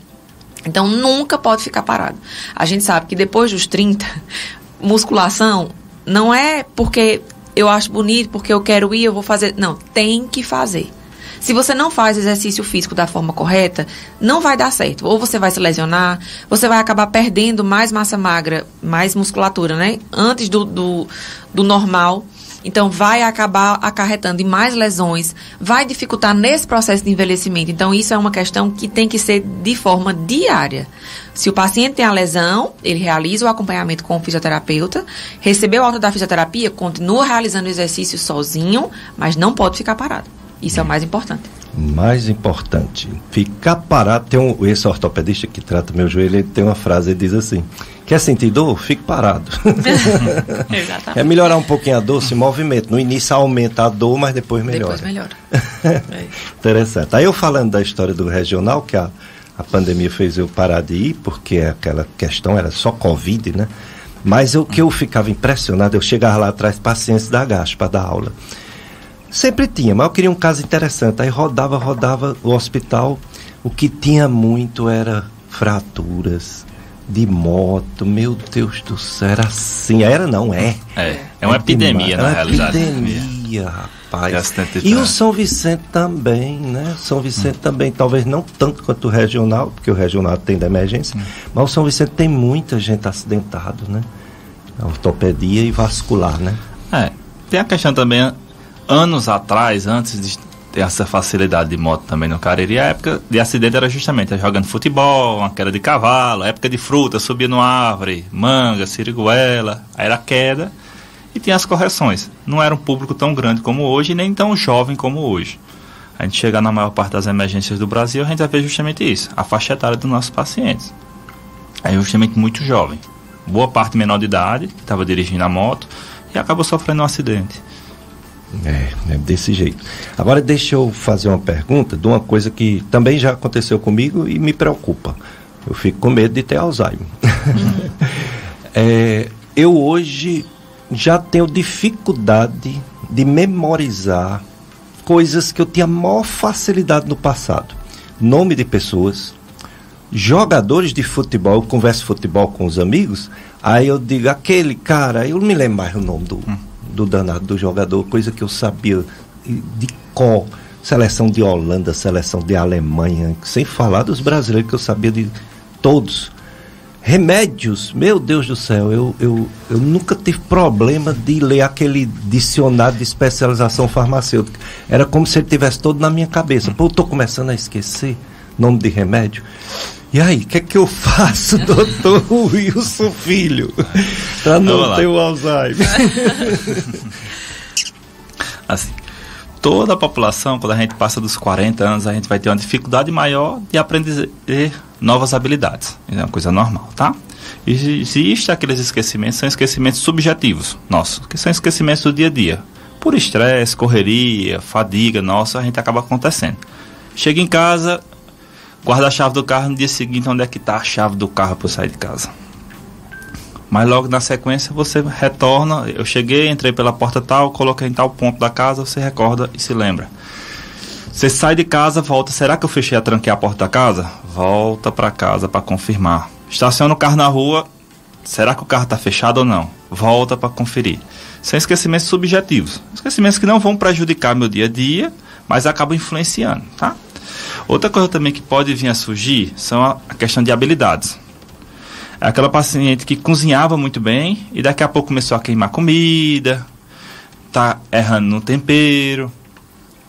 Então, nunca pode ficar parado. A gente sabe que depois dos 30, musculação não é porque eu acho bonito, porque eu quero ir, eu vou fazer. Não, tem que fazer. Se você não faz exercício físico da forma correta, não vai dar certo. Ou você vai se lesionar, você vai acabar perdendo mais massa magra, mais musculatura, né? Antes do normal. Então, vai acabar acarretando em mais lesões, vai dificultar nesse processo de envelhecimento. Então, isso é uma questão que tem que ser de forma diária. Se o paciente tem a lesão, ele realiza o acompanhamento com o fisioterapeuta, recebeu alta da fisioterapia, continua realizando o exercício sozinho, mas não pode ficar parado. Isso é o mais importante. Mais importante, ficar parado. Esse ortopedista que trata meu joelho, ele tem uma frase, ele diz assim: quer sentir dor? Fique parado. Exatamente. É melhorar um pouquinho a dor, se movimenta. No início aumenta a dor, mas depois melhora. Depois melhora. Interessante. Aí eu falando da história do regional, que a pandemia fez eu parar de ir, porque aquela questão era só Covid, né? Mas o que eu ficava impressionado, eu chegava lá atrás, pacientes da Agacho para dar aula. Sempre tinha, mas eu queria um caso interessante. Aí rodava o hospital. O que tinha muito era fraturas de moto. Meu Deus do céu, era assim. Era não, é. É uma epidemia, na realidade. Epidemia, rapaz. E o São Vicente também, né? São Vicente também, talvez não tanto quanto o regional, porque o regional tem da emergência, mas o São Vicente tem muita gente acidentada, né? Ortopedia e vascular, né? Tem a questão também... Anos atrás, antes de ter essa facilidade de moto também no Cariri, a época de acidente era justamente jogando futebol, uma queda de cavalo, a época de fruta, subia numa árvore, manga, siriguela, aí era queda e tinha as correções. Não era um público tão grande como hoje, nem tão jovem como hoje. A gente chega na maior parte das emergências do Brasil, a gente vai ver justamente isso, a faixa etária dos nossos pacientes. É justamente muito jovem. Boa parte menor de idade, que estava dirigindo a moto e acabou sofrendo um acidente. É desse jeito. Agora deixa eu fazer uma pergunta de uma coisa que também já aconteceu comigo e me preocupa. Eu fico com medo de ter Alzheimer. Eu hoje já tenho dificuldade de memorizar coisas que eu tinha maior facilidade no passado. Nome de pessoas, jogadores de futebol. Eu converso futebol com os amigos, aí eu digo, aquele cara, eu não me lembro mais o nome do danado do jogador, coisa que eu sabia de cor, seleção de Holanda, seleção de Alemanha, sem falar dos brasileiros que eu sabia de todos. Remédios, meu Deus do céu, eu nunca tive problema de ler aquele dicionário de especialização farmacêutica. Era como se ele tivesse todo na minha cabeça. Pô, eu tô começando a esquecer nome de remédio. E aí, o que é que eu faço, doutor Wilson Filho, para não ter o Alzheimer? Assim, toda a população, quando a gente passa dos 40 anos, a gente vai ter uma dificuldade maior de aprender novas habilidades. É uma coisa normal, tá? Existem aqueles esquecimentos, são esquecimentos subjetivos nossos, que são esquecimentos do dia a dia. Por estresse, correria, fadiga nossa, a gente acaba acontecendo. Chega em casa... Guarda a chave do carro, no dia seguinte, onde é que está a chave do carro para eu sair de casa? Mas logo na sequência você retorna, eu cheguei, entrei pela porta tal, coloquei em tal ponto da casa, você recorda e se lembra. Você sai de casa, volta, será que eu fechei a tranquear a porta da casa? Volta para casa para confirmar. Estaciona o carro na rua, será que o carro está fechado ou não? Volta para conferir. São esquecimentos subjetivos, esquecimentos que não vão prejudicar meu dia a dia, mas acabam influenciando, tá? Outra coisa também que pode vir a surgir são a questão de habilidades. É aquela paciente que cozinhava muito bem e daqui a pouco começou a queimar comida, tá errando no tempero,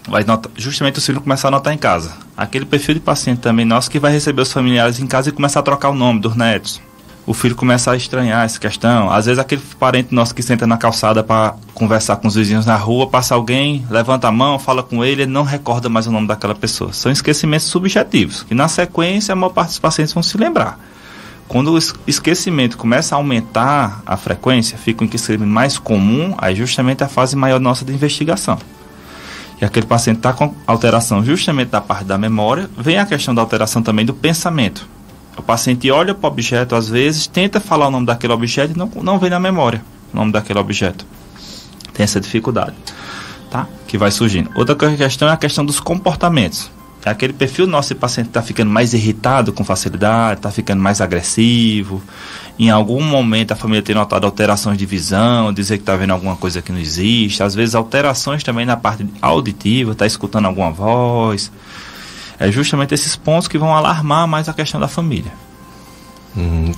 vai notar, justamente o filho começar a notar em casa. Aquele perfil de paciente também nosso que vai receber os familiares em casa e começar a trocar o nome dos netos. o filho começa a estranhar essa questão. Às vezes aquele parente nosso que senta na calçada para conversar com os vizinhos na rua, passa alguém, levanta a mão, fala com ele não recorda mais o nome daquela pessoa. São esquecimentos subjetivos, que na sequência a maior parte dos pacientes vão se lembrar. Quando o esquecimento começa a aumentar a frequência, fica um esquecimento mais comum, aí justamente a fase maior nossa de investigação. E aquele paciente está com alteração justamente da parte da memória, vem a questão da alteração também do pensamento. O paciente olha para o objeto, às vezes, tenta falar o nome daquele objeto e não vem na memória o nome daquele objeto. Tem essa dificuldade, tá? Que vai surgindo. Outra questão é a questão dos comportamentos. É aquele perfil nosso de paciente que está ficando mais irritado com facilidade, está ficando mais agressivo. Em algum momento a família tem notado alterações de visão, dizer que está vendo alguma coisa que não existe. Às vezes alterações também na parte auditiva, está escutando alguma voz. É justamente esses pontos que vão alarmar mais a questão da família.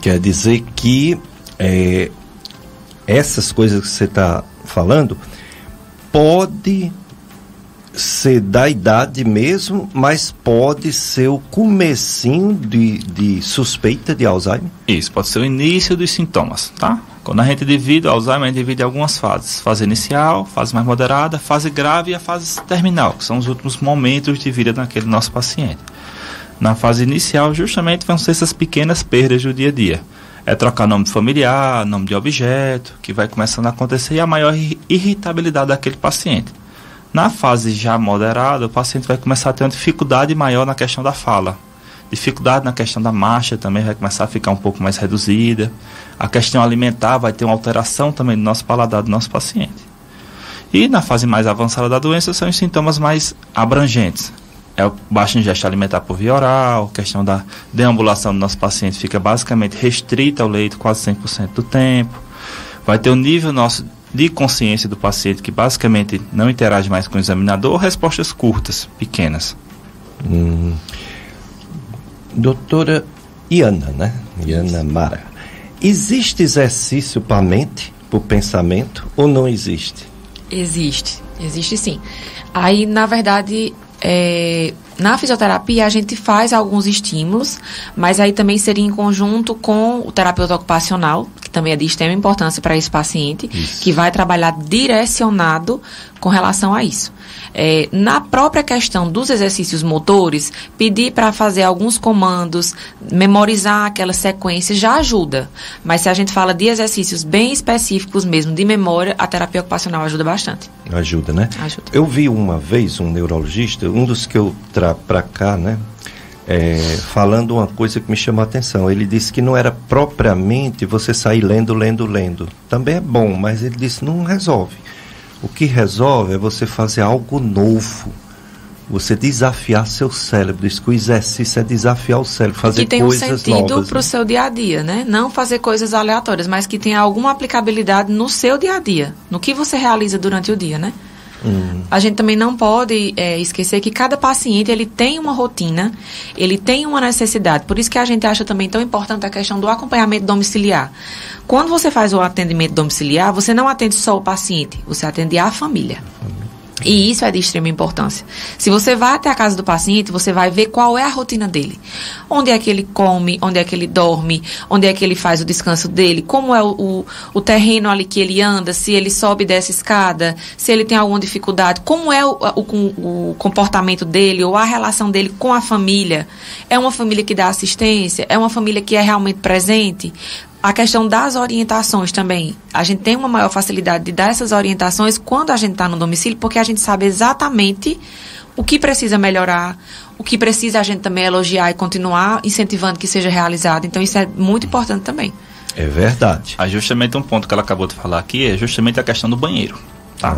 Quer dizer que essas coisas que você está falando pode ser da idade mesmo, mas pode ser o comecinho de suspeita de Alzheimer? Isso, pode ser o início dos sintomas, tá? Quando a gente divide o Alzheimer, a gente divide em algumas fases. Fase inicial, fase mais moderada, fase grave e a fase terminal, que são os últimos momentos de vida daquele nosso paciente. Na fase inicial, justamente, vão ser essas pequenas perdas do dia a dia. É trocar nome de familiar, nome de objeto, que vai começando a acontecer, e a maior irritabilidade daquele paciente. Na fase já moderada, o paciente vai começar a ter uma dificuldade maior na questão da fala. Dificuldade na questão da marcha também vai começar a ficar um pouco mais reduzida. A questão alimentar vai ter uma alteração também do nosso paladar do nosso paciente. E na fase mais avançada da doença são os sintomas mais abrangentes. É o baixo ingesta alimentar por via oral, a questão da deambulação do nosso paciente fica basicamente restrita ao leito quase 100% do tempo. Vai ter o nível nosso de consciência do paciente que basicamente não interage mais com o examinador, respostas curtas, pequenas. Doutora Iana, né? Iana Mara. Existe exercício para a mente, para o pensamento, ou não existe? Existe sim. Aí, na verdade, na fisioterapia a gente faz alguns estímulos, mas aí também seria em conjunto com o terapeuta ocupacional, que também é de extrema importância para esse paciente, que vai trabalhar direcionado com relação a isso. Na própria questão dos exercícios motores, pedir para fazer alguns comandos, memorizar aquelas sequências já ajuda. Mas se a gente fala de exercícios bem específicos mesmo, de memória, a terapia ocupacional ajuda bastante. Ajuda, né? Ajuda. Eu vi uma vez um neurologista, um dos que eu trago para cá, né? Falando uma coisa que me chamou a atenção. Ele disse que não era propriamente você sair lendo. Também é bom, mas ele disse não resolve. O que resolve é você fazer algo novo. Você desafiar seu cérebro. Diz que o exercício é desafiar o cérebro, fazer coisas novas. Que tem um sentido para o seu dia a dia, né? Não fazer coisas aleatórias, mas que tenha alguma aplicabilidade no seu dia a dia. No que você realiza durante o dia, né? A gente também não pode esquecer que cada paciente ele tem uma rotina, ele tem uma necessidade. Por isso que a gente acha também tão importante a questão do acompanhamento domiciliar. Quando você faz o atendimento domiciliar, você não atende só o paciente, você atende a família. E isso é de extrema importância. Se você vai até a casa do paciente, você vai ver qual é a rotina dele. Onde é que ele come, onde é que ele dorme, onde é que ele faz o descanso dele, como é o terreno ali que ele anda, se ele sobe e desce escada, se ele tem alguma dificuldade, como é o comportamento dele ou a relação dele com a família. É uma família que dá assistência? É uma família que é realmente presente? A questão das orientações também. A gente tem uma maior facilidade de dar essas orientações quando a gente está no domicílio, porque a gente sabe exatamente o que precisa melhorar, o que precisa a gente também elogiar e continuar incentivando que seja realizado. Então, isso é muito importante também. É verdade. Justamente um ponto que ela acabou de falar aqui é justamente a questão do banheiro. Tá?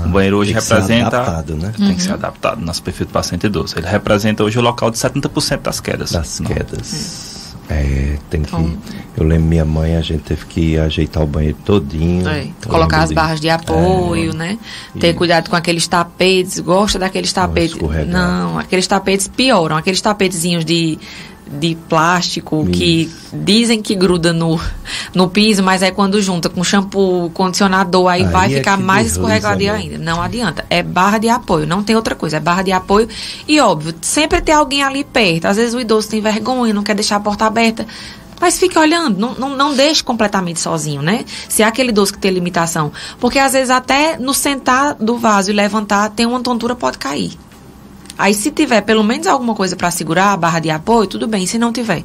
O banheiro hoje representa... Tem que ser adaptado, né? Tem que ser adaptado no nosso perfil do paciente idoso. Ele representa hoje o local de 70% das quedas. Tem que... Eu lembro minha mãe, a gente teve que ajeitar o banheiro todinho. Colocar as barras de apoio, né? Ter cuidado com aqueles tapetes. Gosta daqueles tapetes? Não, aqueles tapetes pioram. Aqueles tapetezinhos de plástico que dizem que gruda no piso, mas aí quando junta com shampoo, condicionador, aí vai ficar mais escorregadio ainda. Não adianta. É barra de apoio, não tem outra coisa. É barra de apoio e, óbvio, sempre tem alguém ali perto. Às vezes o idoso tem vergonha, não quer deixar a porta aberta. Mas fique olhando, não deixe completamente sozinho, né? Se é aquele idoso que tem limitação. Porque às vezes até no sentar do vaso e levantar, tem uma tontura, pode cair. Aí se tiver pelo menos alguma coisa para segurar, a barra de apoio, tudo bem. Se não tiver,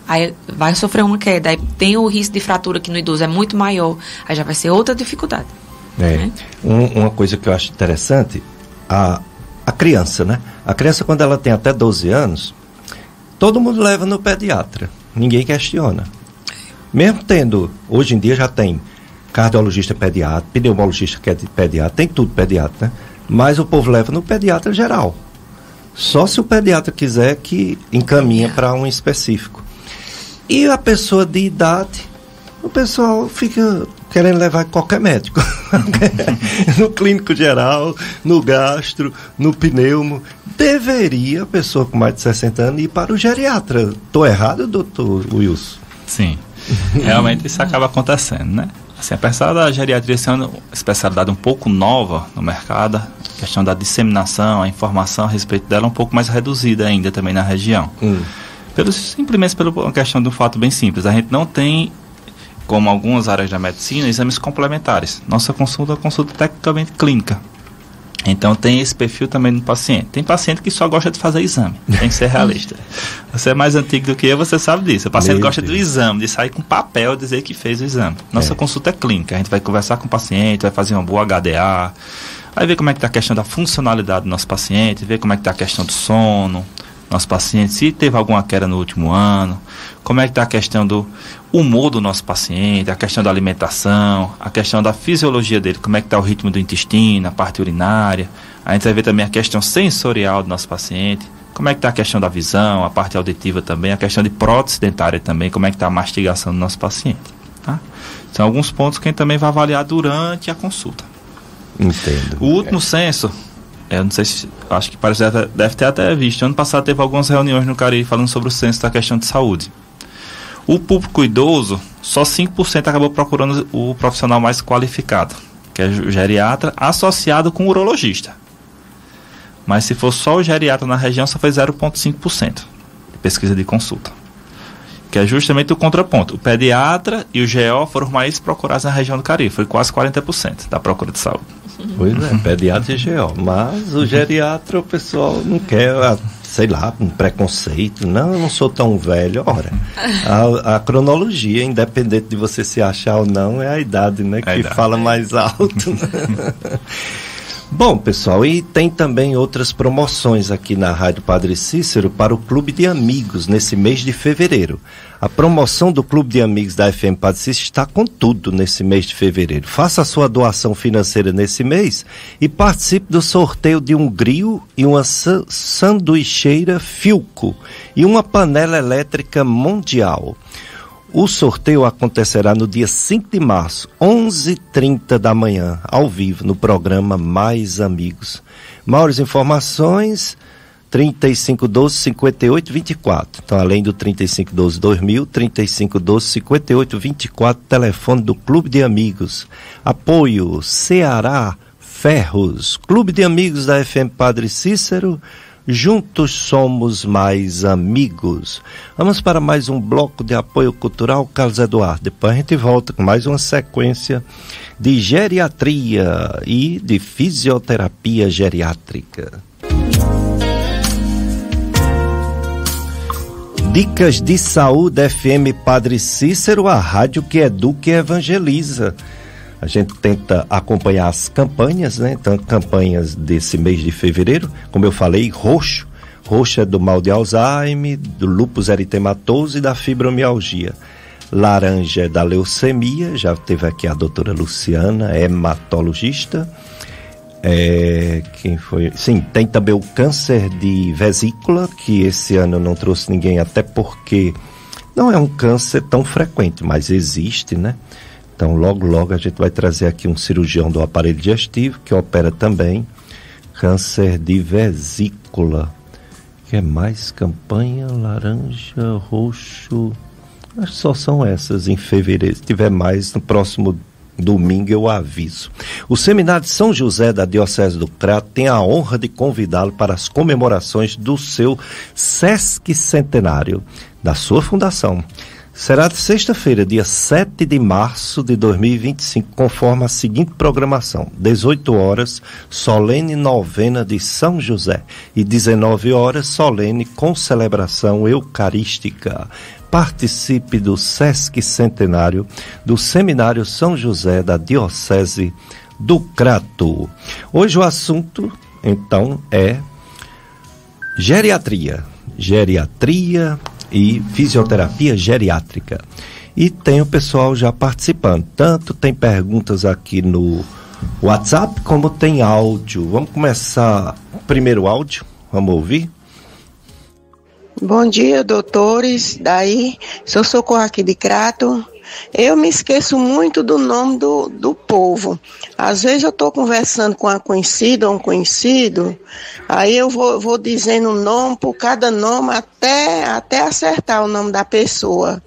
aí vai sofrer uma queda. Aí tem o risco de fratura que no idoso é muito maior. Aí já vai ser outra dificuldade. Né? Uma coisa que eu acho interessante, a criança, né? A criança, quando ela tem até 12 anos, todo mundo leva no pediatra. Ninguém questiona. Mesmo tendo, hoje em dia já tem cardiologista pediatra, pneumologista pediatra, tem tudo pediatra, né? Mas o povo leva no pediatra geral. Só se o pediatra quiser que encaminha para um específico. E a pessoa de idade, o pessoal fica querendo levar qualquer médico. No clínico geral, no gastro, no pneumo. Deveria a pessoa com mais de 60 anos ir para o geriatra. Estou errado, doutor Wilson? Sim, realmente isso acaba acontecendo, né? Assim, apesar da geriatria ser uma especialidade um pouco nova no mercado, a questão da disseminação, a informação a respeito dela é um pouco mais reduzida ainda também na região. Simplesmente pela uma questão de um fato bem simples. A gente não tem, como algumas áreas da medicina, exames complementares. Nossa consulta é uma consulta tecnicamente clínica. Então tem esse perfil também no paciente. Tem paciente que só gosta de fazer exame, tem que ser realista. Você é mais antigo do que eu, você sabe disso. O paciente gosta do exame, de sair com papel e dizer que fez o exame. Nossa consulta é clínica, a gente vai conversar com o paciente, vai fazer uma boa HDA, vai ver como é que está a questão da funcionalidade do nosso paciente, ver como é que está a questão do sono, nosso paciente, se teve alguma queda no último ano, como é que está a questão do humor do nosso paciente, a questão da alimentação, a questão da fisiologia dele, como é que está o ritmo do intestino, a parte urinária. A gente vai ver também a questão sensorial do nosso paciente, como é que está a questão da visão, a parte auditiva também, a questão de prótese dentária também, como é que está a mastigação do nosso paciente. Tá? São alguns pontos que a gente também vai avaliar durante a consulta. Entendo. O último censo, eu não sei se, acho que parece deve ter até visto, ano passado teve algumas reuniões no Cariri falando sobre o censo da questão de saúde. O público idoso, só 5% acabou procurando o profissional mais qualificado, que é o geriatra, associado com o urologista. Mas se for só o geriatra na região, só foi 0,5% de pesquisa de consulta. Que é justamente o contraponto. O pediatra e o GO foram mais procurados na região do Cariri, foi quase 40% da procura de saúde. Pois é, pediatra e GO. Mas o geriatra, o pessoal não quer, sei lá, um preconceito. Não, eu não sou tão velho. Ora, a cronologia, independente de você se achar ou não, é a idade, né? Que fala mais alto. Né? Bom, pessoal, e tem também outras promoções aqui na Rádio Padre Cícero para o Clube de Amigos nesse mês de fevereiro. A promoção do Clube de Amigos da FM Padre Cícero está com tudo nesse mês de fevereiro. Faça a sua doação financeira nesse mês e participe do sorteio de um grill e uma sanduicheira Philco e uma panela elétrica Mundial. O sorteio acontecerá no dia 5 de março, 11h30 da manhã, ao vivo, no programa Mais Amigos. Maiores informações, 3512-5824. Então, além do 3512-2000, 3512-5824, telefone do Clube de Amigos. Apoio Ceará Ferros, Clube de Amigos da FM Padre Cícero. Juntos somos mais amigos. Vamos para mais um bloco de apoio cultural, Carlos Eduardo. Depois a gente volta com mais uma sequência de geriatria e de fisioterapia geriátrica. Dicas de Saúde FM Padre Cícero, a rádio que educa e evangeliza. A gente tenta acompanhar as campanhas, né? Então, campanhas desse mês de fevereiro, como eu falei, roxo é do mal de Alzheimer, do lúpus eritematoso e da fibromialgia. Laranja é da leucemia, já teve aqui a doutora Luciana, hematologista. Quem foi? Sim, tem também o câncer de vesícula, que esse ano não trouxe ninguém, até porque não é um câncer tão frequente, mas existe, né? Então, logo a gente vai trazer aqui um cirurgião do aparelho digestivo, que opera também câncer de vesícula. O que é mais? Campanha, laranja, roxo. Acho que só são essas em fevereiro. Se tiver mais, no próximo domingo eu aviso. O Seminário de São José da Diocese do Crato tem a honra de convidá-lo para as comemorações do seu Sesc Centenário, da sua fundação. Será sexta-feira, dia 7 de março de 2025, conforme a seguinte programação: 18 horas, solene novena de São José, e 19 horas, solene com celebração eucarística. Participe do Sesc Centenário do Seminário São José da Diocese do Crato. Hoje o assunto, então, é geriatria e fisioterapia geriátrica. E tem o pessoal já participando. Tanto tem perguntas aqui no WhatsApp, como tem áudio. Vamos começar o primeiro áudio. Vamos ouvir? Bom dia, doutores. Daí, sou Socorro aqui de Crato. Eu me esqueço muito do nome do povo. Às vezes eu estou conversando com uma conhecida ou um conhecido, aí eu vou dizendo o nome por cada nome até acertar o nome da pessoa.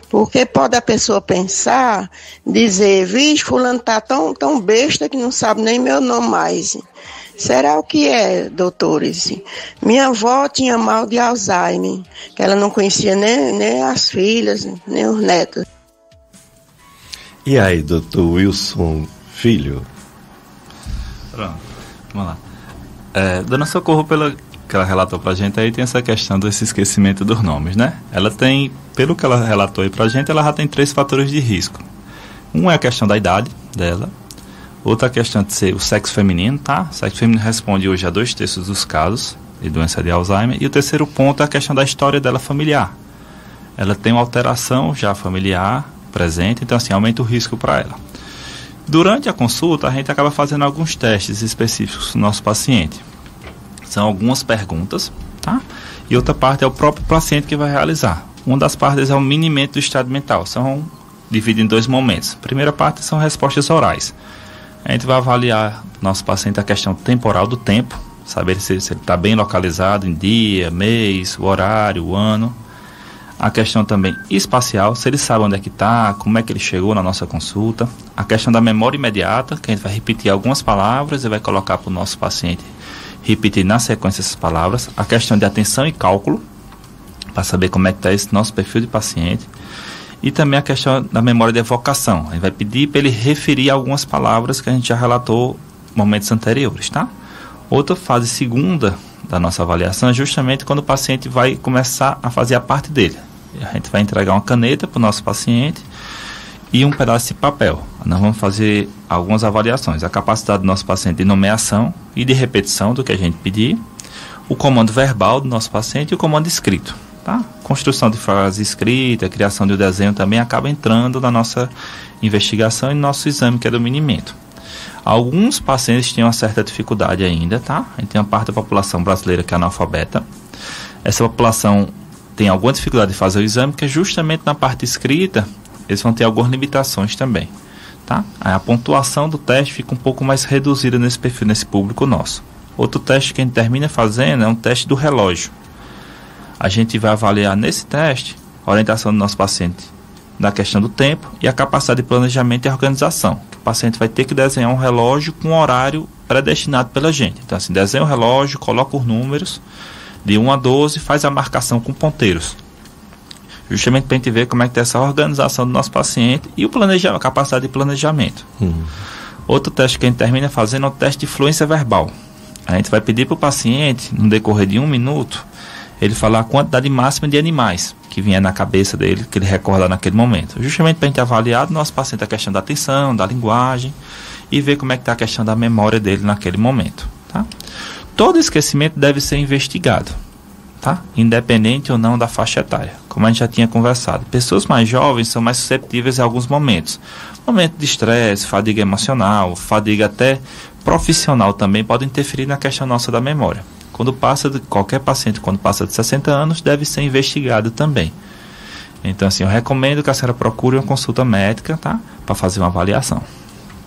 Porque pode a pessoa pensar, dizer, vixe, fulano tá tão besta que não sabe nem meu nome mais. Será o que é, doutores? Minha avó tinha mal de Alzheimer, que ela não conhecia nem as filhas, nem os netos. E aí, doutor Wilson Filho? Pronto, vamos lá. Dona Socorro, pelo que ela relatou pra gente, aí tem essa questão desse esquecimento dos nomes, né? Ela tem, pelo que ela relatou aí pra gente, ela já tem 3 fatores de risco. Um é a questão da idade dela, outra questão de ser o sexo feminino, tá? O sexo feminino responde hoje a 2/3 dos casos de doença de Alzheimer. E o terceiro ponto é a questão da história dela familiar. Ela tem uma alteração já familiar presente, então assim, aumenta o risco para ela. Durante a consulta, a gente acaba fazendo alguns testes específicos no nosso paciente. São algumas perguntas, tá? E outra parte é o próprio paciente que vai realizar. Uma das partes é o minimento do estado mental. São divididos em 2 momentos. A primeira parte são respostas orais. A gente vai avaliar nosso paciente a questão temporal do tempo, saber se ele está bem localizado em dia, mês, o horário, o ano. A questão também espacial, se ele sabe onde é que está, como é que ele chegou na nossa consulta. A questão da memória imediata, que a gente vai repetir algumas palavras e vai colocar para o nosso paciente repetir na sequência essas palavras. A questão de atenção e cálculo, para saber como é que está esse nosso perfil de paciente. E também a questão da memória de evocação. A gente vai pedir para ele referir algumas palavras que a gente já relatou em momentos anteriores, tá? Outra fase segunda da nossa avaliação é justamente quando o paciente vai começar a fazer a parte dele. A gente vai entregar uma caneta para o nosso paciente e um pedaço de papel. Nós vamos fazer algumas avaliações. A capacidade do nosso paciente de nomeação e de repetição do que a gente pedir, o comando verbal do nosso paciente e o comando escrito. Tá? Construção de frase escrita, criação de um desenho também acaba entrando na nossa investigação e no nosso exame, que é do minimento. Alguns pacientes têm uma certa dificuldade ainda, tá? A gente tem uma parte da população brasileira que é analfabeta. Essa população tem alguma dificuldade de fazer o exame, porque justamente na parte escrita eles vão ter algumas limitações também, tá? Aí a pontuação do teste fica um pouco mais reduzida nesse perfil, nesse público nosso. Outro teste que a gente termina fazendo é um teste do relógio. A gente vai avaliar nesse teste a orientação do nosso paciente na questão do tempo e a capacidade de planejamento e organização. O paciente vai ter que desenhar um relógio com um horário predestinado pela gente. Então, assim, desenha o relógio, coloca os números de 1 a 12, faz a marcação com ponteiros. Justamente para a gente ver como é que tem essa organização do nosso paciente e a capacidade de planejamento. Outro teste que a gente termina fazendo é o teste de fluência verbal. A gente vai pedir para o paciente, no decorrer de 1 minuto, ele falar a quantidade máxima de animais que vier na cabeça dele, que ele recorda naquele momento. Justamente para a gente avaliar do nosso paciente a questão da atenção, da linguagem e ver como é que está a questão da memória dele naquele momento. Tá? Todo esquecimento deve ser investigado, tá? Independente ou não da faixa etária. Como a gente já tinha conversado, pessoas mais jovens são mais susceptíveis em alguns momentos. Momento de estresse, fadiga emocional, fadiga até profissional também pode interferir na questão nossa da memória. Qualquer paciente, quando passa de 60 anos, deve ser investigado também. Então, assim, eu recomendo que a senhora procure uma consulta médica, tá? Para fazer uma avaliação.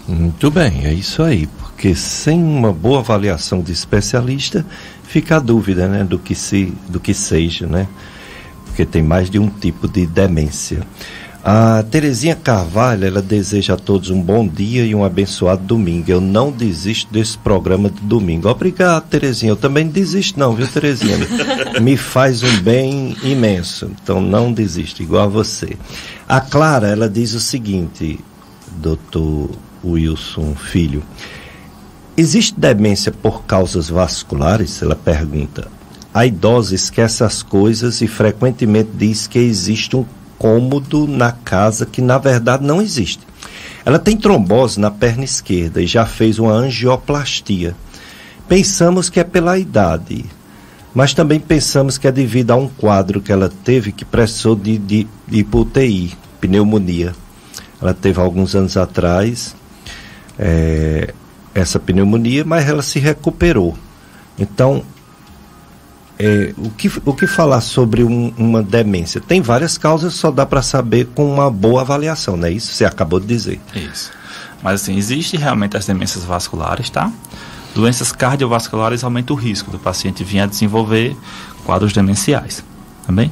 Muito bem, é isso aí. Porque sem uma boa avaliação de especialista, fica a dúvida, né? Do que seja, né? Porque tem mais de um tipo de demência. A Terezinha Carvalho, ela deseja a todos um bom dia e um abençoado domingo. Eu não desisto desse programa de domingo. Obrigado, Terezinha. Eu também não desisto não, viu, Terezinha? Me faz um bem imenso. Então não desisto, igual a você. A Clara, ela diz o seguinte, doutor Wilson Filho. Existe demência por causas vasculares? Ela pergunta. A idosa esquece as coisas e frequentemente diz que existe um cômodo na casa que na verdade não existe. Ela tem trombose na perna esquerda e já fez uma angioplastia. Pensamos que é pela idade, mas também pensamos que é devido a um quadro que ela teve que precisou de ir para UTI, pneumonia. Ela teve alguns anos atrás essa pneumonia, mas ela se recuperou. Então, o que falar sobre uma demência? Tem várias causas, só dá para saber com uma boa avaliação, não é isso? Você acabou de dizer. Isso. Mas assim, existe realmente as demências vasculares, tá? Doenças cardiovasculares aumentam o risco do paciente vir a desenvolver quadros demenciais, também.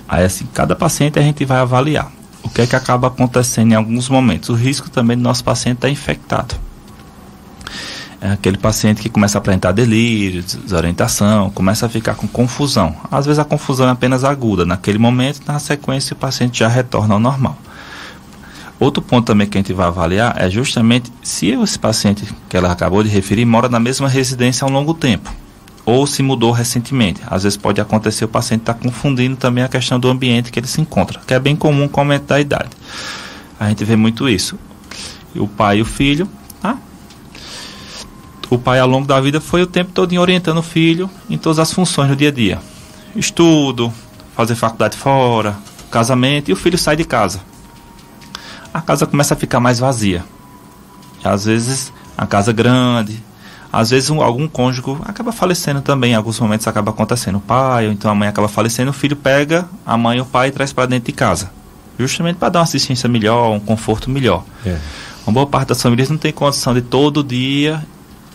Aí assim, cada paciente a gente vai avaliar. O que é que acaba acontecendo em alguns momentos? O risco também do nosso paciente estar infectado. É aquele paciente que começa a apresentar delírio, desorientação, começa a ficar com confusão. Às vezes a confusão é apenas aguda. Naquele momento, na sequência, o paciente já retorna ao normal. Outro ponto também que a gente vai avaliar é justamente se esse paciente que ela acabou de referir mora na mesma residência há um longo tempo, ou se mudou recentemente. Às vezes pode acontecer o paciente estar confundindo também a questão do ambiente que ele se encontra, que é bem comum com o aumento da idade. A gente vê muito isso. E o pai e o filho, tá? O pai, ao longo da vida, foi o tempo todo orientando o filho em todas as funções do dia a dia. Estudo, fazer faculdade fora, casamento, e o filho sai de casa. A casa começa a ficar mais vazia. E, às vezes, a casa grande, às vezes algum cônjuge acaba falecendo também, em alguns momentos acaba acontecendo. O pai, ou então a mãe acaba falecendo, o filho pega a mãe ou o pai e traz para dentro de casa. Justamente para dar uma assistência melhor, um conforto melhor. Uma boa parte das famílias não tem condição de todo dia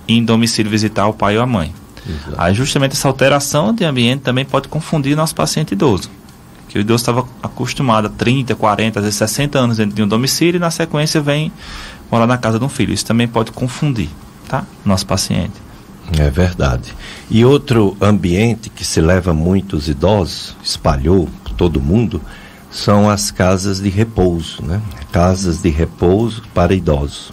em domicílio visitar o pai ou a mãe. Exato. Aí justamente essa alteração de ambiente também pode confundir nosso paciente idoso. Que o idoso estava acostumado a 30, 40, às vezes 60 anos dentro de um domicílio e na sequência vem morar na casa de um filho. Isso também pode confundir, tá? Nosso paciente. É verdade. E outro ambiente que se leva muitos idosos, espalhou por todo mundo, são as casas de repouso, né? Casas de repouso para idosos.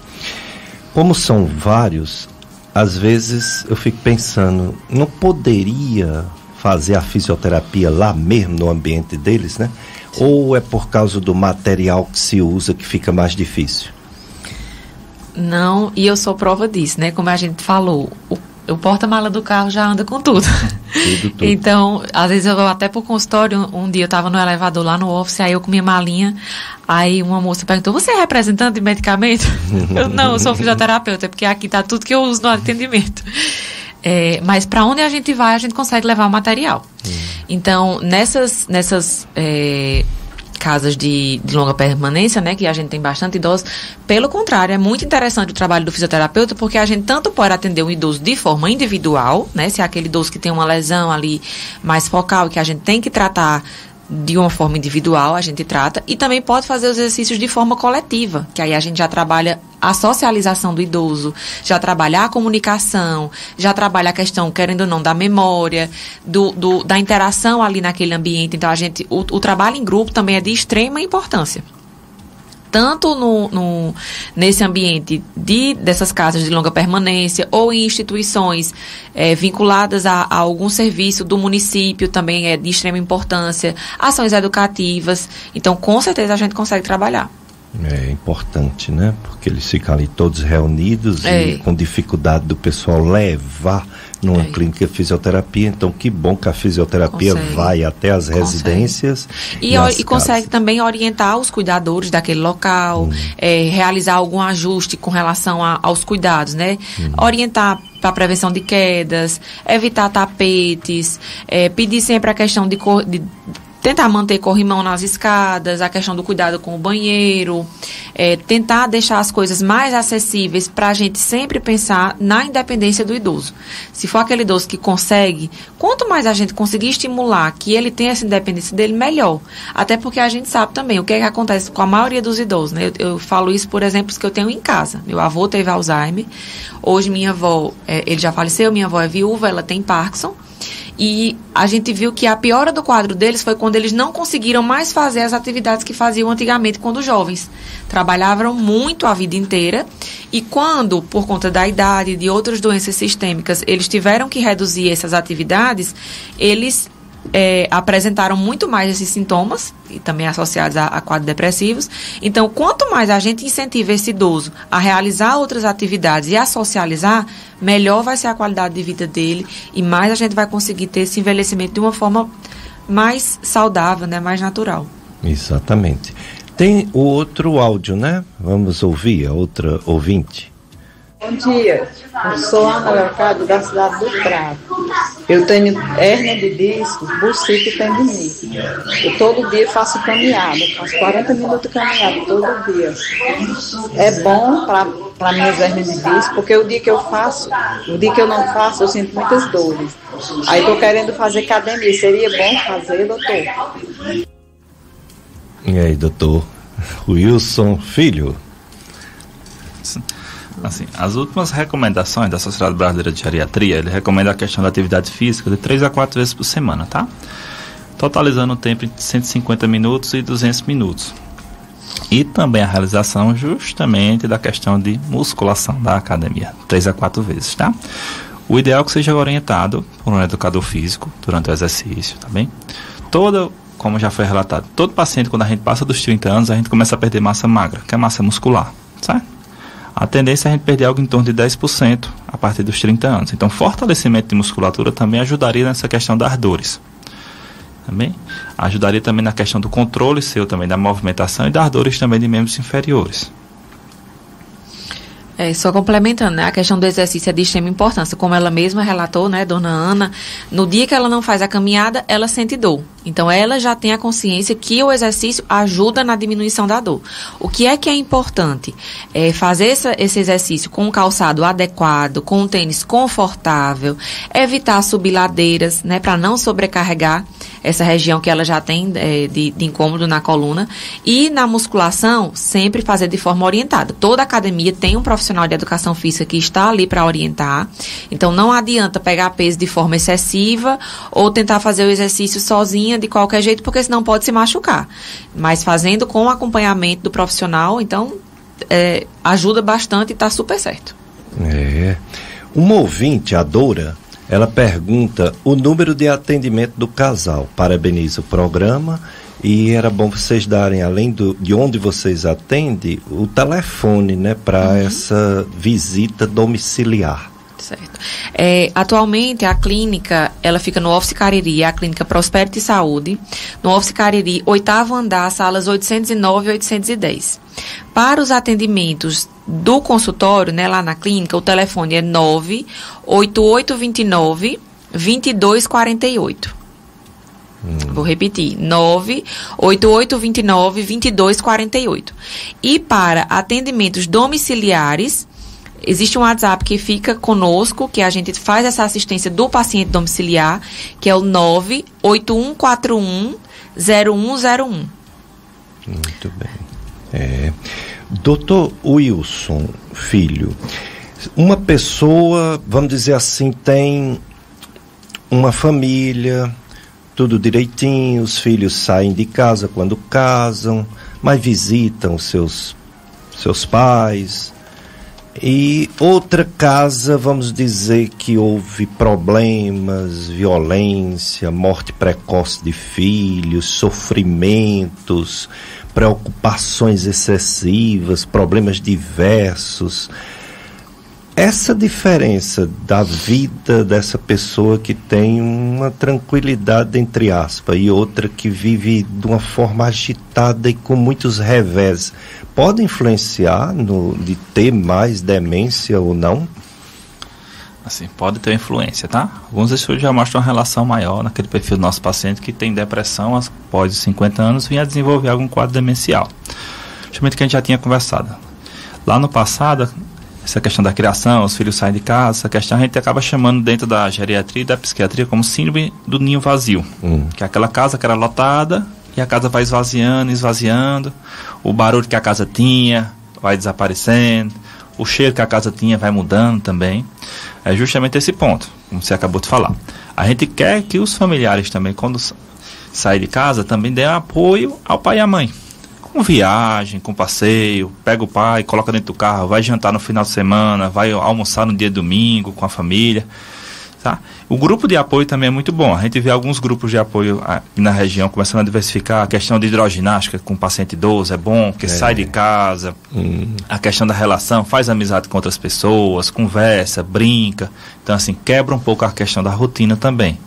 Como são vários, às vezes eu fico pensando, não poderia fazer a fisioterapia lá mesmo no ambiente deles, né? Ou é por causa do material que se usa que fica mais difícil? Não, e eu sou prova disso, né? Como a gente falou, o porta-mala do carro já anda com tudo. Tudo. Então, às vezes eu vou até pro consultório, um dia eu estava no elevador lá no office, aí eu com minha malinha, aí uma moça perguntou, você é representante de medicamento? Não, eu sou fisioterapeuta, porque aqui tá tudo que eu uso no atendimento. Mas para onde a gente vai, a gente consegue levar o material. Então, nessas casas de longa permanência, né, que a gente tem bastante idosos, pelo contrário, é muito interessante o trabalho do fisioterapeuta, porque a gente tanto pode atender um idoso de forma individual, né, se é aquele idoso que tem uma lesão ali mais focal, que a gente tem que tratar de uma forma individual, a gente trata, e também pode fazer os exercícios de forma coletiva, que aí a gente já trabalha a socialização do idoso, já trabalha a comunicação, já trabalha a questão, querendo ou não, da memória, da interação ali naquele ambiente. Então, o trabalho em grupo também é de extrema importância. Tanto nesse ambiente dessas casas de longa permanência ou em instituições vinculadas a algum serviço do município, também é de extrema importância, ações educativas. Então, com certeza, a gente consegue trabalhar. É importante, né? Porque eles ficam ali todos reunidos e com dificuldade do pessoal levar numa clínica de fisioterapia. Então, que bom que a fisioterapia vai até as residências. E consegue também orientar os cuidadores daquele local, realizar algum ajuste com relação aos cuidados, né? Orientar para a prevenção de quedas, evitar tapetes, pedir sempre a questão de tentar manter corrimão nas escadas, a questão do cuidado com o banheiro, tentar deixar as coisas mais acessíveis para a gente sempre pensar na independência do idoso. Se for aquele idoso que consegue, quanto mais a gente conseguir estimular que ele tenha essa independência dele, melhor. Até porque a gente sabe também o que acontece com a maioria dos idosos, né? Eu falo isso por exemplos que eu tenho em casa. Meu avô teve Alzheimer, hoje minha avó, ele já faleceu, minha avó é viúva, ela tem Parkinson. E a gente viu que a piora do quadro deles foi quando eles não conseguiram mais fazer as atividades que faziam antigamente quando jovens. Trabalhavam muito a vida inteira e quando, por conta da idade e de outras doenças sistêmicas, eles tiveram que reduzir essas atividades, eles apresentaram muito mais esses sintomas, e também associados a quadros depressivos. Então, quanto mais a gente incentiva esse idoso a realizar outras atividades e a socializar, melhor vai ser a qualidade de vida dele e mais a gente vai conseguir ter esse envelhecimento de uma forma mais saudável, né, mais natural. Exatamente. Tem o outro áudio, né? Vamos ouvir a outra ouvinte. Bom dia, eu sou Ana Leocádio da cidade do Crato. Eu tenho hérnia de disco, bursite e tendinite. Eu todo dia faço caminhada, faço 40 minutos de caminhada todo dia. É bom para minhas hérnias de disco, porque o dia que eu não faço, eu sinto muitas dores. Aí estou querendo fazer academia, seria bom fazer, doutor? E aí, doutor Wilson Filho? Assim, as últimas recomendações da Sociedade Brasileira de Geriatria, ele recomenda a questão da atividade física de 3 a 4 vezes por semana, tá? Totalizando o tempo de 150 minutos e 200 minutos. E também a realização justamente da questão de musculação da academia, 3 a 4 vezes, tá? O ideal é que seja orientado por um educador físico durante o exercício, tá bem? Como já foi relatado, todo paciente, quando a gente passa dos 30 anos, a gente começa a perder massa magra, que é massa muscular, certo? A tendência é a gente perder algo em torno de 10% a partir dos 30 anos. Então, fortalecimento de musculatura também ajudaria nessa questão das dores. Também ajudaria também na questão do controle seu também da movimentação e das dores também de membros inferiores. Só complementando, né, a questão do exercício é de extrema importância. Como ela mesma relatou, né, dona Ana, no dia que ela não faz a caminhada, ela sente dor. Então, ela já tem a consciência que o exercício ajuda na diminuição da dor. O que é importante? Fazer esse exercício com um calçado adequado, com um tênis confortável, evitar subir ladeiras, né, para não sobrecarregar essa região que ela já tem de incômodo na coluna. E na musculação, sempre fazer de forma orientada. Toda academia tem um profissional de educação física que está ali para orientar. Então, não adianta pegar peso de forma excessiva ou tentar fazer o exercício sozinha de qualquer jeito, porque senão pode se machucar. Mas fazendo com o acompanhamento do profissional, então, ajuda bastante e está super certo. Uma ouvinte, a Dora, ela pergunta o número de atendimento do casal. Parabeniza o programa e era bom vocês darem, além de onde vocês atendem, o telefone, né, para essa visita domiciliar. Certo. Atualmente a clínica, ela fica no Office Cariri, a clínica Prosperity Saúde, no Office Cariri, 8º andar, salas 809 e 810. Para os atendimentos do consultório, né, lá na clínica, o telefone é 98829 2248. Vou repetir, 98829 2248. E para atendimentos domiciliares, existe um WhatsApp que fica conosco, que a gente faz essa assistência do paciente domiciliar, que é o 98141 0101. Muito bem. Doutor Wilson Filho, uma pessoa, vamos dizer assim, tem uma família, tudo direitinho, os filhos saem de casa quando casam, mas visitam seus pais. E outra casa, vamos dizer que houve problemas, violência, morte precoce de filhos, sofrimentos, preocupações excessivas, problemas diversos. Essa diferença da vida dessa pessoa que tem uma tranquilidade, entre aspas, e outra que vive de uma forma agitada e com muitos revés, pode influenciar de ter mais demência ou não? Assim, pode ter influência, tá? Alguns estudos já mostram uma relação maior naquele perfil do nosso paciente que tem depressão após os 50 anos vinha a desenvolver algum quadro demencial. Justamente que a gente já tinha conversado. Lá no passado, essa questão da criação, os filhos saem de casa, essa questão a gente acaba chamando dentro da geriatria e da psiquiatria como síndrome do ninho vazio. Que é aquela casa que era lotada e a casa vai esvaziando, o barulho que a casa tinha vai desaparecendo, o cheiro que a casa tinha vai mudando também. É justamente esse ponto, como você acabou de falar. A gente quer que os familiares também, quando saem de casa, também dêem apoio ao pai e à mãe. Com viagem, com passeio, pega o pai, coloca dentro do carro, vai jantar no final de semana, vai almoçar no dia de domingo com a família. Tá? O grupo de apoio também é muito bom. A gente vê alguns grupos de apoio aqui na região começando a diversificar. A questão de hidroginástica com o paciente idoso é bom, porque sai de casa. A questão da relação, faz amizade com outras pessoas, conversa, brinca. Então, assim, quebra um pouco a questão da rotina também.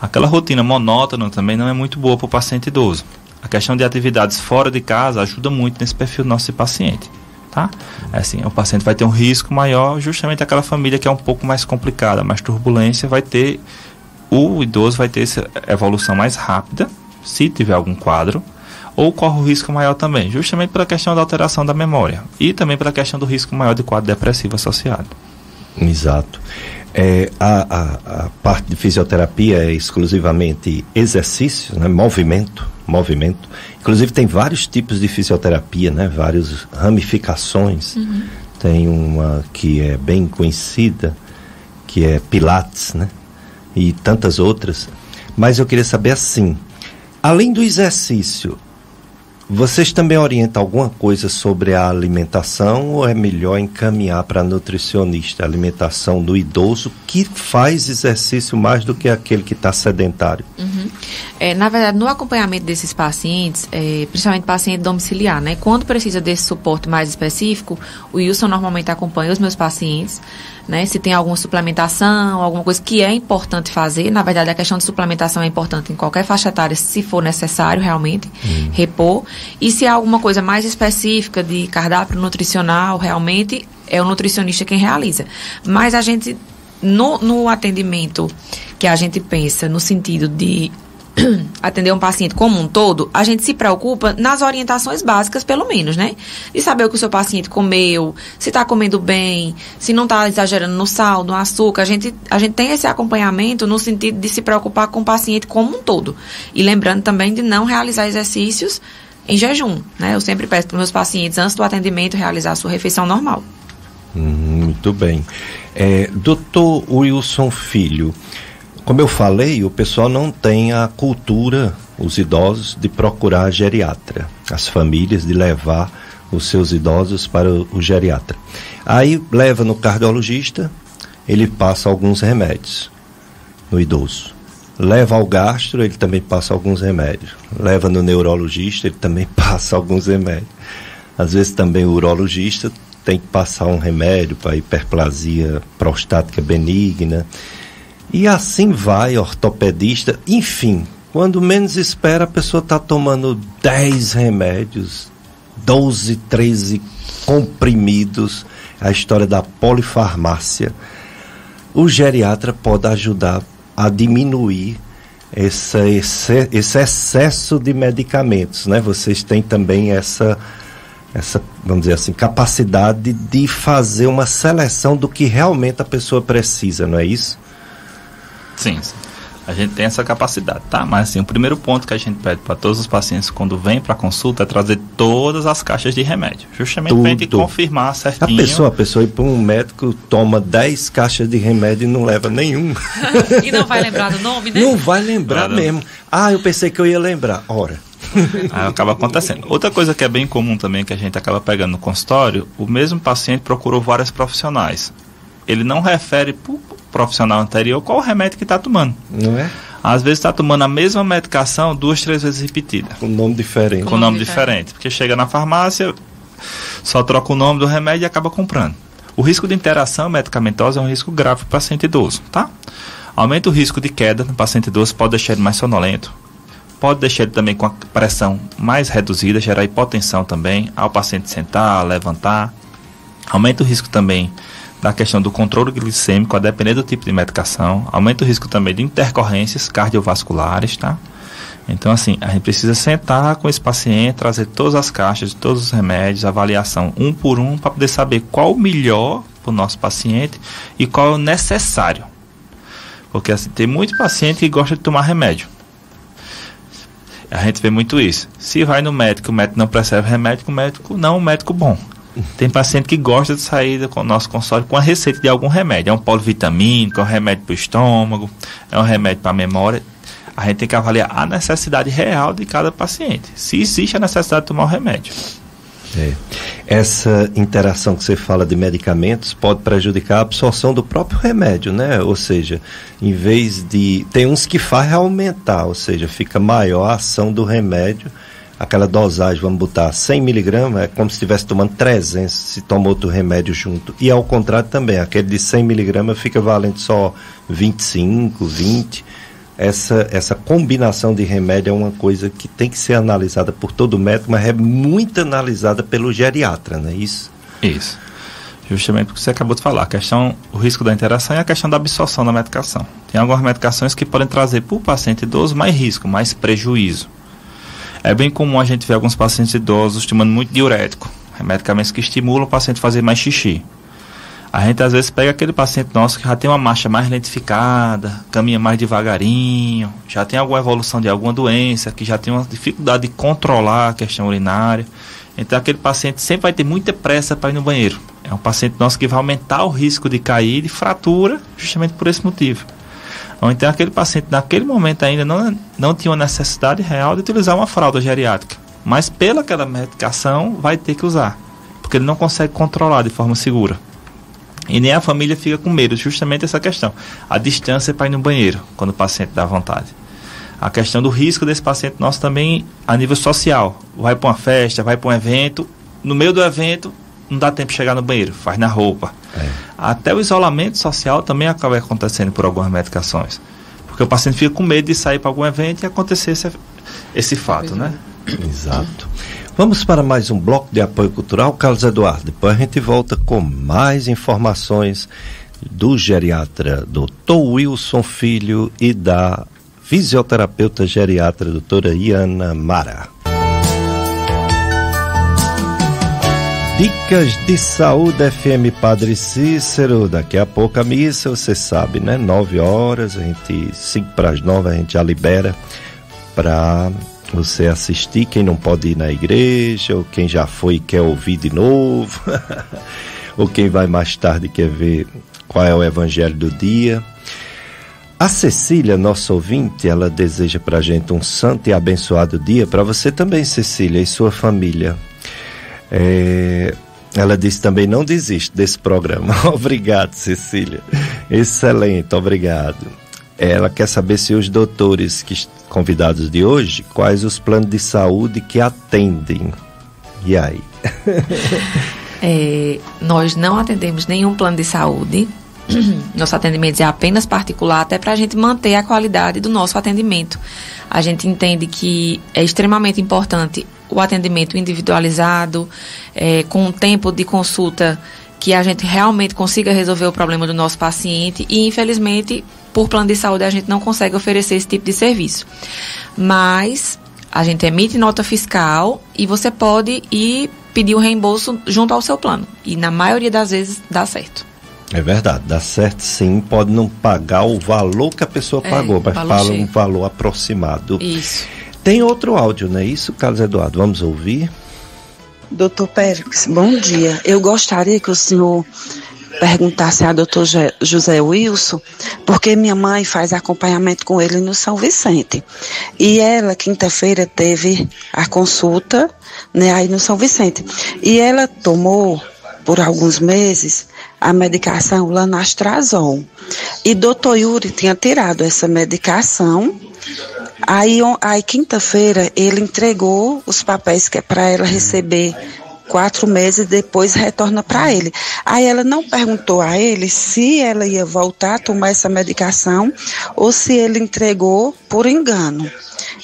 Aquela rotina monótona também não é muito boa para o paciente idoso. A questão de atividades fora de casa ajuda muito nesse perfil do nosso paciente. Tá? É assim, o paciente vai ter um risco maior, justamente aquela família que é um pouco mais complicada, mais turbulência, o idoso vai ter essa evolução mais rápida, se tiver algum quadro, ou corre o risco maior também, justamente pela questão da alteração da memória e também pela questão do risco maior de quadro depressivo associado. Exato. A parte de fisioterapia é exclusivamente exercício, né? Movimento. Inclusive tem vários tipos de fisioterapia, né? Várias ramificações. Tem uma que é bem conhecida, que é Pilates, né? E tantas outras. Mas eu queria saber assim, além do exercício, vocês também orientam alguma coisa sobre a alimentação ou é melhor encaminhar para nutricionista a alimentação do idoso que faz exercício mais do que aquele que está sedentário? Na verdade, no acompanhamento desses pacientes, principalmente paciente domiciliar, né? Quando precisa desse suporte mais específico, o Wilson normalmente acompanha os meus pacientes, né? Se tem alguma suplementação, alguma coisa que é importante fazer. Na verdade, a questão de suplementação é importante em qualquer faixa etária, se for necessário realmente, repor. E se há alguma coisa mais específica de cardápio nutricional, realmente é o nutricionista quem realiza. Mas a gente, no atendimento que a gente pensa no sentido de atender um paciente como um todo, a gente se preocupa nas orientações básicas, pelo menos, né? De saber o que o seu paciente comeu, se está comendo bem, se não está exagerando no sal, no açúcar. A gente tem esse acompanhamento no sentido de se preocupar com o paciente como um todo. E lembrando também de não realizar exercícios em jejum, né? Eu sempre peço para os meus pacientes, antes do atendimento, realizar a sua refeição normal. Muito bem. Dr. Wilson Filho, como eu falei, o pessoal não tem a cultura, os idosos, de procurar a geriatra. As famílias de levar os seus idosos para o geriatra. Aí leva no cardiologista, ele passa alguns remédios no idoso. Leva ao gastro, ele também passa alguns remédios. Leva no neurologista, ele também passa alguns remédios. Às vezes também o urologista tem que passar um remédio para hiperplasia prostática benigna. E assim vai, ortopedista, enfim, quando menos espera a pessoa está tomando 10 remédios, 12, 13 comprimidos, a história da polifarmácia. O geriatra pode ajudar a diminuir esse excesso de medicamentos, né? Vocês têm também essa, vamos dizer assim, capacidade de fazer uma seleção do que realmente a pessoa precisa, não é isso? Sim, a gente tem essa capacidade, tá? Mas assim, o primeiro ponto que a gente pede para todos os pacientes quando vem para consulta é trazer todas as caixas de remédio, justamente para a gente confirmar certinho. A pessoa ir para um médico, toma 10 caixas de remédio e não leva nenhum. E não vai lembrar do nome, né? Não vai lembrar mesmo. Eu pensei que eu ia lembrar. Ora. Aí acaba acontecendo. Outra coisa que é bem comum também, que a gente acaba pegando no consultório, o mesmo paciente procurou vários profissionais. Ele não refere para o profissional anterior qual o remédio que está tomando. Não é? Às vezes está tomando a mesma medicação 2, 3 vezes repetida. Com nome diferente. Com nome diferente. Porque chega na farmácia, só troca o nome do remédio e acaba comprando. O risco de interação medicamentosa é um risco grave para o paciente idoso, tá? Aumenta o risco de queda no paciente idoso, pode deixar ele mais sonolento, pode deixar ele também com a pressão mais reduzida, gerar hipotensão também, ao paciente sentar, levantar. Aumenta o risco também da questão do controle glicêmico, a depender do tipo de medicação, aumenta o risco também de intercorrências cardiovasculares, tá? Então, assim, a gente precisa sentar com esse paciente, trazer todas as caixas de todos os remédios, avaliação um por um, para poder saber qual o melhor para o nosso paciente e qual é o necessário. Porque, assim, tem muito paciente que gosta de tomar remédio. A gente vê muito isso. Se vai no médico, o médico não prescreve remédio, o médico não é um médico bom. Tem paciente que gosta de sair do nosso consultório com a receita de algum remédio. É um polivitamínico, é um remédio para o estômago, é um remédio para a memória. A gente tem que avaliar a necessidade real de cada paciente. Se existe a necessidade de tomar o remédio. Essa interação que você fala de medicamentos pode prejudicar a absorção do próprio remédio, né? Ou seja, em vez de... Tem uns que faz aumentar, ou seja, fica maior a ação do remédio. Aquela dosagem, vamos botar 100 miligramas, é como se estivesse tomando 300, se toma outro remédio junto. E ao contrário também, aquele de 100 miligramas fica valendo só 25, 20. Essa combinação de remédio é uma coisa que tem que ser analisada por todo médico, mas é muito analisada pelo geriatra, não é isso? Isso. Justamente o que você acabou de falar, o risco da interação e a questão da absorção da medicação. Tem algumas medicações que podem trazer para o paciente idoso mais risco, mais prejuízo. É bem comum a gente ver alguns pacientes idosos tomando muito diurético, medicamentos que estimulam o paciente a fazer mais xixi. A gente às vezes pega aquele paciente nosso que já tem uma marcha mais lentificada, caminha mais devagarinho, já tem alguma evolução de alguma doença, que já tem uma dificuldade de controlar a questão urinária. Então aquele paciente sempre vai ter muita pressa para ir no banheiro. É um paciente nosso que vai aumentar o risco de cair, de fratura, justamente por esse motivo. Ou então aquele paciente naquele momento ainda não tinha uma necessidade real de utilizar uma fralda geriátrica, mas pelaquela medicação vai ter que usar, porque ele não consegue controlar de forma segura. E nem a família fica com medo, justamente essa questão. A distância para ir no banheiro, quando o paciente dá vontade. A questão do risco desse paciente nosso também a nível social. Vai para uma festa, vai para um evento, no meio do evento não dá tempo de chegar no banheiro, faz na roupa. Até o isolamento social também acaba acontecendo por algumas medicações. Porque o paciente fica com medo de sair para algum evento e acontecer esse fato, né? Exato. Vamos para mais um bloco de apoio cultural, Carlos Eduardo. Depois a gente volta com mais informações do geriatra Dr. Wilson Filho e da fisioterapeuta geriatra doutora Iana Mara. Dicas de Saúde FM Padre Cícero. Daqui a pouco a missa, você sabe, né? 9 horas, 5 para as 9 a gente já libera para você assistir, quem não pode ir na igreja, ou quem já foi e quer ouvir de novo, ou quem vai mais tarde e quer ver qual é o evangelho do dia. A Cecília, nossa ouvinte, ela deseja para a gente um santo e abençoado dia, para você também, Cecília, e sua família. Ela disse também, não desiste desse programa. Obrigado, Cecília. Excelente, obrigado. Ela quer saber se os doutores convidados de hoje, quais os planos de saúde que atendem. E aí? Nós não atendemos nenhum plano de saúde. Nosso atendimento é apenas particular, até para a gente manter a qualidade do nosso atendimento. A gente entende que é extremamente importante o atendimento individualizado, com um tempo de consulta que a gente realmente consiga resolver o problema do nosso paciente e, infelizmente, por plano de saúde a gente não consegue oferecer esse tipo de serviço. Mas a gente emite nota fiscal e você pode ir pedir o reembolso junto ao seu plano. E na maioria das vezes dá certo. É verdade, dá certo sim, pode não pagar o valor que a pessoa pagou, mas fala um valor aproximado. Isso. Tem outro áudio, não é isso, Carlos Eduardo? Vamos ouvir? Doutor Péricles, bom dia. Eu gostaria que o senhor perguntasse a doutor José Wilson, porque minha mãe faz acompanhamento com ele no São Vicente. E ela, quinta-feira, teve a consulta, né, aí no São Vicente. E ela tomou, por alguns meses, a medicação Lanastrazol. E doutor Yuri tinha tirado essa medicação. Aí quinta-feira, ele entregou os papéis que é para ela receber 4 meses, depois retorna para ele. Aí ela não perguntou a ele se ela ia voltar a tomar essa medicação ou se ele entregou por engano.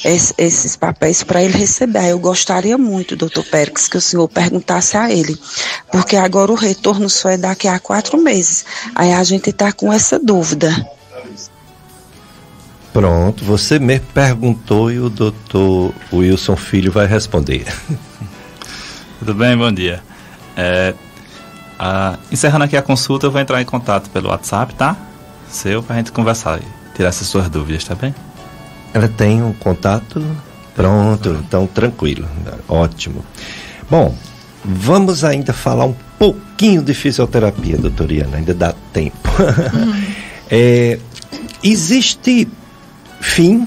esses papéis para ele receber. Eu gostaria muito, doutor Péricles, que o senhor perguntasse a ele, porque agora o retorno só é daqui a 4 meses. Aí a gente está com essa dúvida. Pronto, você mesmo perguntou e o doutor Wilson Filho vai responder. Tudo bem, bom dia. Encerrando aqui a consulta, eu vou entrar em contato pelo WhatsApp, tá? Pra gente conversar e tirar essas suas dúvidas, tá bem? Ela tem um contato? Pronto, então tranquilo, ótimo. Bom, vamos ainda falar um pouquinho de fisioterapia, doutora Iana, ainda dá tempo. Existe fim,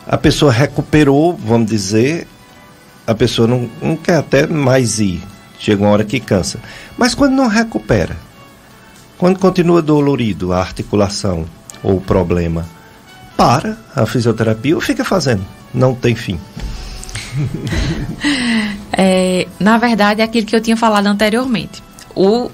a pessoa recuperou, vamos dizer, a pessoa não quer até mais ir, chega uma hora que cansa. Mas quando não recupera, quando continua dolorido a articulação ou o problema, para a fisioterapia ou fica fazendo, não tem fim. Na verdade, é aquilo que eu tinha falado anteriormente.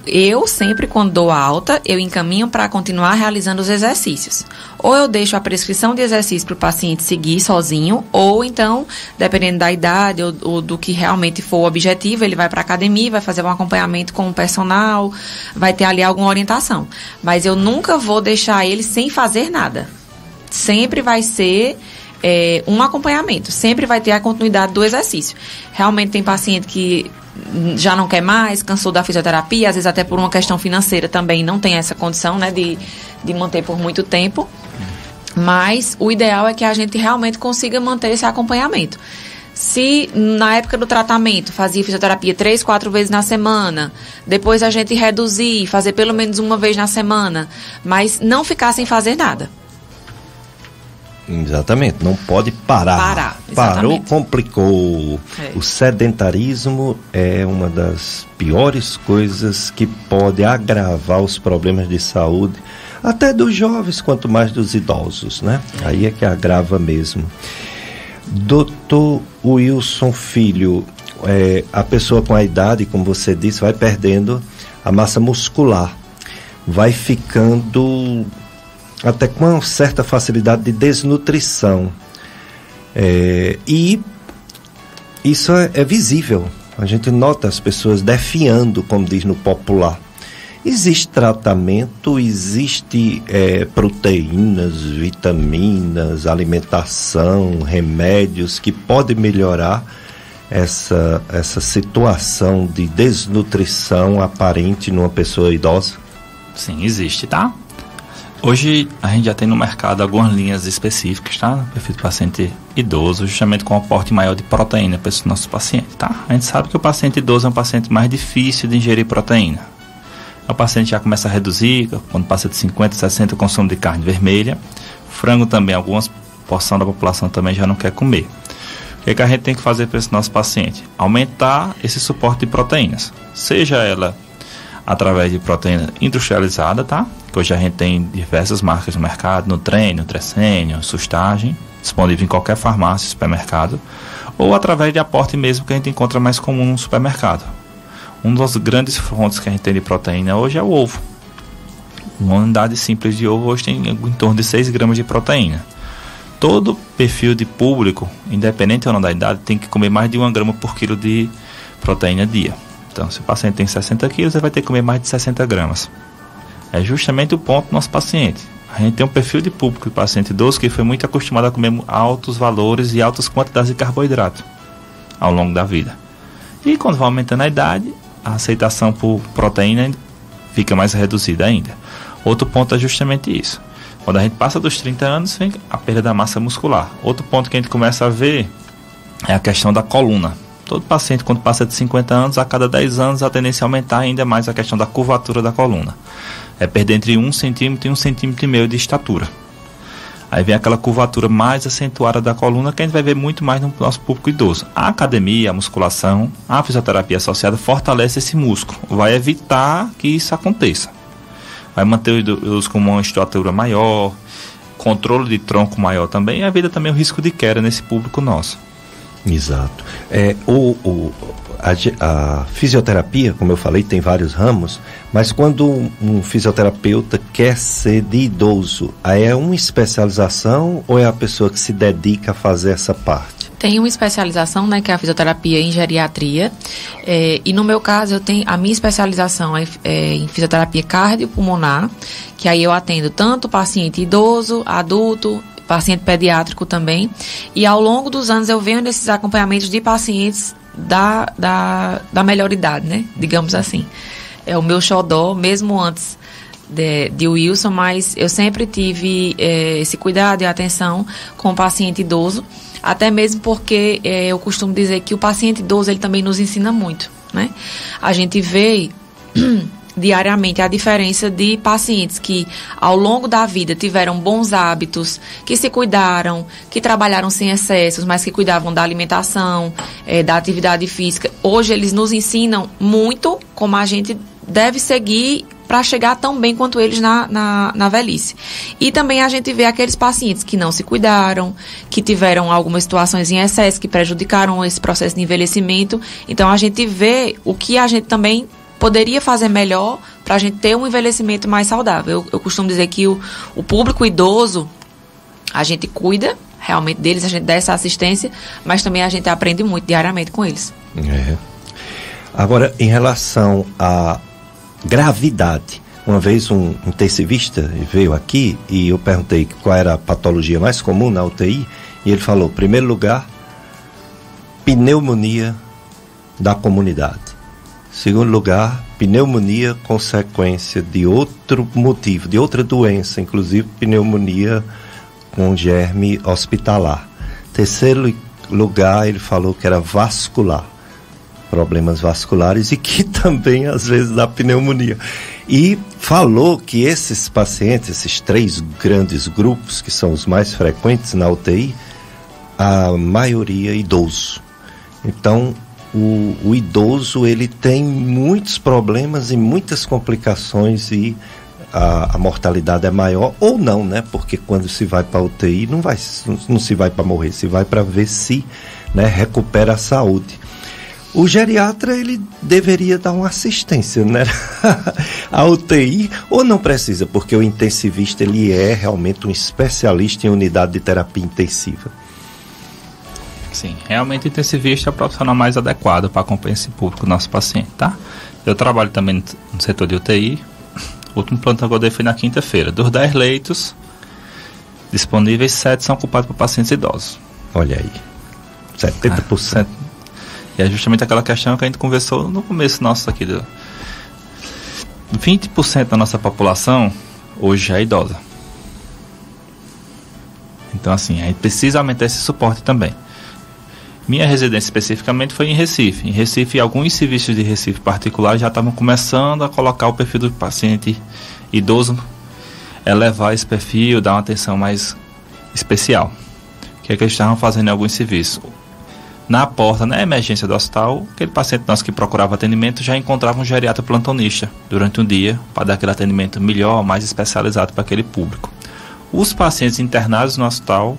Eu sempre, quando dou alta, eu encaminho para continuar realizando os exercícios. Ou eu deixo a prescrição de exercício para o paciente seguir sozinho, ou então, dependendo da idade ou do que realmente for o objetivo, ele vai para a academia, vai fazer um acompanhamento com o personal, vai ter ali alguma orientação. Mas eu nunca vou deixar ele sem fazer nada. Sempre vai ser um acompanhamento, sempre vai ter a continuidade do exercício. Realmente tem paciente que já não quer mais, cansou da fisioterapia, às vezes até por uma questão financeira também não tem essa condição, né, de manter por muito tempo. Mas o ideal é que a gente realmente consiga manter esse acompanhamento. Se na época do tratamento fazia fisioterapia 3, 4 vezes na semana, depois a gente reduzir, fazer pelo menos uma vez na semana, mas não ficar sem fazer nada. Exatamente, não pode parar. Parou, complicou. O sedentarismo é uma das piores coisas que pode agravar os problemas de saúde, até dos jovens, quanto mais dos idosos, né? Aí é que agrava mesmo. Doutor Wilson Filho, a pessoa com a idade, como você disse, vai perdendo a massa muscular, vai ficando até com uma certa facilidade de desnutrição. E isso é visível. A gente nota as pessoas definhando, como diz no popular. Existe tratamento, existe proteínas, vitaminas, alimentação, remédios que podem melhorar essa situação de desnutrição aparente numa pessoa idosa? Sim, existe, tá? Hoje a gente já tem no mercado algumas linhas específicas, tá? No perfil do paciente idoso, justamente com um aporte maior de proteína para esse nosso paciente, tá? A gente sabe que o paciente idoso é um paciente mais difícil de ingerir proteína. O paciente já começa a reduzir, quando passa de 50, 60, o consumo de carne vermelha. Frango também, algumas porções da população também já não quer comer. O que a gente tem que fazer para esse nosso paciente? Aumentar esse suporte de proteínas. Seja ela através de proteína industrializada, tá? Que hoje a gente tem diversas marcas no mercado, Nutren, Nutrecênio, Sustagem, disponível em qualquer farmácia, supermercado, ou através de aporte mesmo que a gente encontra mais comum no supermercado. Uma das grandes fontes que a gente tem de proteína hoje é o ovo. Uma unidade simples de ovo hoje tem em torno de 6 gramas de proteína. Todo perfil de público, independente ou não da idade, tem que comer mais de 1 grama por quilo de proteína dia. Então, se o paciente tem 60 quilos, ele vai ter que comer mais de 60 gramas. É justamente o ponto do nosso paciente. A gente tem um perfil de público de paciente idoso que foi muito acostumado a comer altos valores e altas quantidades de carboidrato ao longo da vida. E quando vai aumentando a idade, a aceitação por proteína fica mais reduzida ainda. Outro ponto é justamente isso. Quando a gente passa dos 30 anos, vem a perda da massa muscular. Outro ponto que a gente começa a ver é a questão da coluna. Todo paciente, quando passa de 50 anos, a cada 10 anos, a tendência é aumentar ainda mais a questão da curvatura da coluna. É perder entre 1 centímetro e 1,5 centímetro de estatura. Aí vem aquela curvatura mais acentuada da coluna que a gente vai ver muito mais no nosso público idoso. A academia, a musculação, a fisioterapia associada fortalece esse músculo. Vai evitar que isso aconteça. Vai manter o idoso com uma estatura maior, controle de tronco maior também, e evita também o risco de queda nesse público nosso. Exato. a fisioterapia, como eu falei, tem vários ramos, mas quando um fisioterapeuta quer ser de idoso, aí é uma especialização ou é a pessoa que se dedica a fazer essa parte? Tem uma especialização, né, que é a fisioterapia em geriatria, e no meu caso eu tenho a minha especialização em fisioterapia cardiopulmonar, que aí eu atendo tanto paciente idoso, adulto, paciente pediátrico também, e ao longo dos anos eu venho nesses acompanhamentos de pacientes da melhor idade, né, digamos assim. É o meu xodó, mesmo antes de Wilson, mas eu sempre tive esse cuidado e atenção com o paciente idoso, até mesmo porque eu costumo dizer que o paciente idoso, ele também nos ensina muito, né? A gente vê diariamente a diferença de pacientes que ao longo da vida tiveram bons hábitos, que se cuidaram, que trabalharam sem excessos, mas que cuidavam da alimentação, da atividade física. Hoje eles nos ensinam muito como a gente deve seguir para chegar tão bem quanto eles na velhice. E também a gente vê aqueles pacientes que não se cuidaram, que tiveram algumas situações em excesso, que prejudicaram esse processo de envelhecimento. Então a gente vê o que a gente também poderia fazer melhor para a gente ter um envelhecimento mais saudável. Eu costumo dizer que o público idoso, a gente cuida realmente deles, a gente dá essa assistência, mas também a gente aprende muito diariamente com eles. Agora, em relação à gravidade, uma vez um intensivista veio aqui e eu perguntei qual era a patologia mais comum na UTI e ele falou, em primeiro lugar, pneumonia da comunidade. Segundo lugar, pneumonia consequência de outro motivo, de outra doença, inclusive pneumonia com germe hospitalar. Terceiro lugar, ele falou que era vascular, problemas vasculares e que também às vezes dá pneumonia. E falou que esses pacientes, esses 3 grandes grupos que são os mais frequentes na UTI, a maioria idoso. Então, o idoso, ele tem muitos problemas e muitas complicações e a mortalidade é maior ou não, né? Porque quando se vai para a UTI não se vai para morrer, se vai para ver se, né, recupera a saúde. O geriatra, ele deveria dar uma assistência, né? A UTI, ou não precisa, porque o intensivista, ele é realmente um especialista em unidade de terapia intensiva. Sim, realmente o intensivista é o profissional mais adequado para acompanhar esse público, nosso paciente, tá? Eu trabalho também no setor de UTI. O último plantão que eu dei foi na quinta-feira. Dos 10 leitos disponíveis, 7 são ocupados por pacientes idosos. Olha aí, 70%. E é justamente aquela questão que a gente conversou no começo nosso aqui. 20% da nossa população hoje já é idosa. Então, assim, a gente precisa aumentar esse suporte também. Minha residência especificamente foi em Recife. Em Recife, alguns serviços de Recife particulares já estavam começando a colocar o perfil do paciente idoso, elevar esse perfil, dar uma atenção mais especial. O que é que eles estavam fazendo em alguns serviços? Na porta, na emergência do hospital, aquele paciente nosso que procurava atendimento já encontrava um geriatra plantonista durante um dia para dar aquele atendimento melhor, mais especializado para aquele público. Os pacientes internados no hospital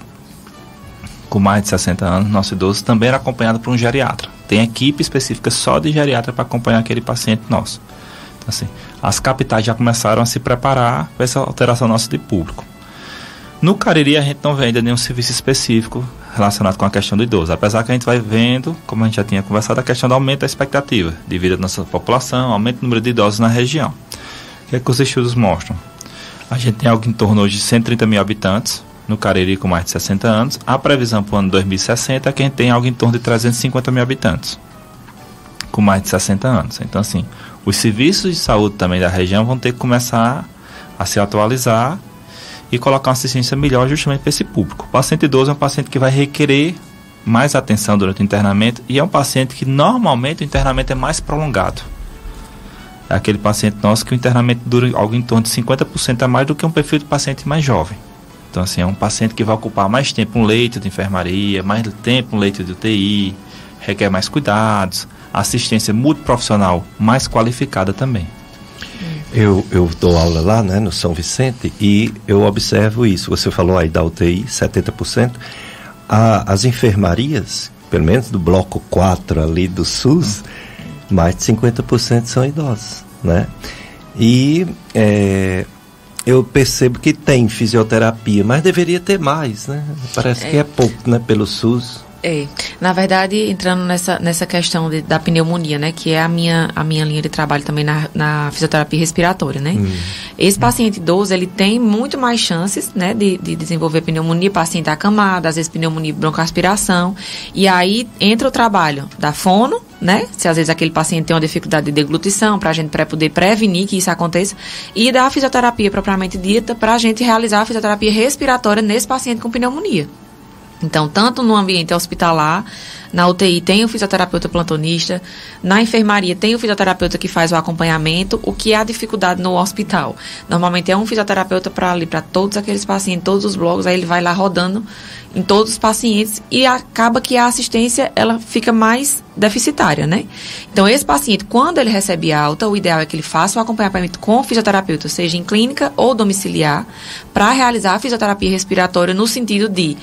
com mais de 60 anos, nosso idoso, também era acompanhado por um geriatra. Tem equipe específica só de geriatra para acompanhar aquele paciente nosso. Então, assim, as capitais já começaram a se preparar para essa alteração nossa de público. No Cariri, a gente não vê ainda nenhum serviço específico relacionado com a questão do idoso, apesar que a gente vai vendo, como a gente já tinha conversado, a questão do aumento da expectativa de vida da nossa população, aumento do número de idosos na região. O que é que os estudos mostram? A gente tem algo em torno hoje de 130 mil habitantes, no Cariri com mais de 60 anos. A previsão para o ano 2060 é que a gente tem algo em torno de 350 mil habitantes, com mais de 60 anos. Então, assim, os serviços de saúde também da região vão ter que começar a se atualizar e colocar uma assistência melhor justamente para esse público. O paciente idoso é um paciente que vai requerer mais atenção durante o internamento e é um paciente que normalmente o internamento é mais prolongado. É aquele paciente nosso que o internamento dura algo em torno de 50% a mais do que um perfil de paciente mais jovem. Então, assim, é um paciente que vai ocupar mais tempo um leito de enfermaria, mais tempo um leito de UTI, requer mais cuidados, assistência multiprofissional mais qualificada também. Eu dou aula lá, né, no São Vicente, e eu observo isso. Você falou aí da UTI, 70%. As enfermarias, pelo menos do bloco 4 ali do SUS, mais de 50% são idosos, né? E eu percebo que tem fisioterapia, mas deveria ter mais, né? Parece que é pouco, né, pelo SUS. Na verdade, entrando nessa questão da pneumonia, né, que é a minha linha de trabalho também na fisioterapia respiratória, né? Esse paciente idoso, ele tem muito mais chances, né, de desenvolver pneumonia, paciente acamado, às vezes pneumonia broncoaspiração, e aí entra o trabalho da fono, né, se às vezes aquele paciente tem uma dificuldade de deglutição, para a gente poder prevenir que isso aconteça, e da fisioterapia propriamente dita, para a gente realizar a fisioterapia respiratória nesse paciente com pneumonia. Então, tanto no ambiente hospitalar, na UTI tem o fisioterapeuta plantonista, na enfermaria tem o fisioterapeuta que faz o acompanhamento. O que é a dificuldade no hospital? Normalmente é um fisioterapeuta para todos aqueles pacientes, todos os blocos, aí ele vai lá rodando em todos os pacientes e acaba que a assistência ela fica mais deficitária, né? Então, esse paciente, quando ele recebe alta, o ideal é que ele faça o acompanhamento com o fisioterapeuta, seja em clínica ou domiciliar, para realizar a fisioterapia respiratória no sentido de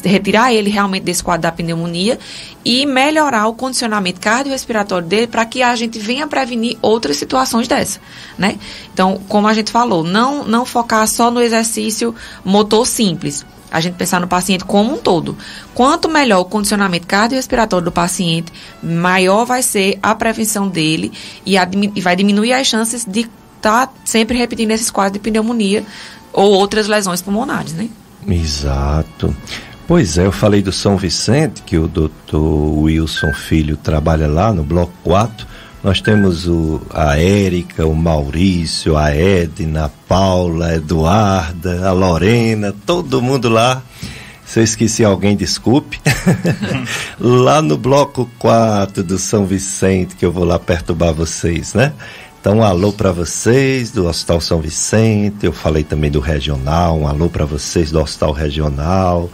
retirar ele realmente desse quadro da pneumonia e melhorar o condicionamento cardiorrespiratório dele para que a gente venha prevenir outras situações dessa, né? Então, como a gente falou, não focar só no exercício motor simples. A gente pensar no paciente como um todo. Quanto melhor o condicionamento cardiorrespiratório do paciente, maior vai ser a prevenção dele e vai diminuir as chances de estar sempre repetindo esses quadros de pneumonia ou outras lesões pulmonares, né? Exato. Pois é, eu falei do São Vicente, que o doutor Wilson Filho trabalha lá no bloco 4. Nós temos a Érica, o Maurício, a Edna, a Paula, a Eduarda, a Lorena, todo mundo lá. Se eu esqueci alguém, desculpe. Lá no bloco 4 do São Vicente, que eu vou lá perturbar vocês, né? Então, um alô para vocês do Hospital São Vicente. Eu falei também do Regional, um alô para vocês do Hospital Regional.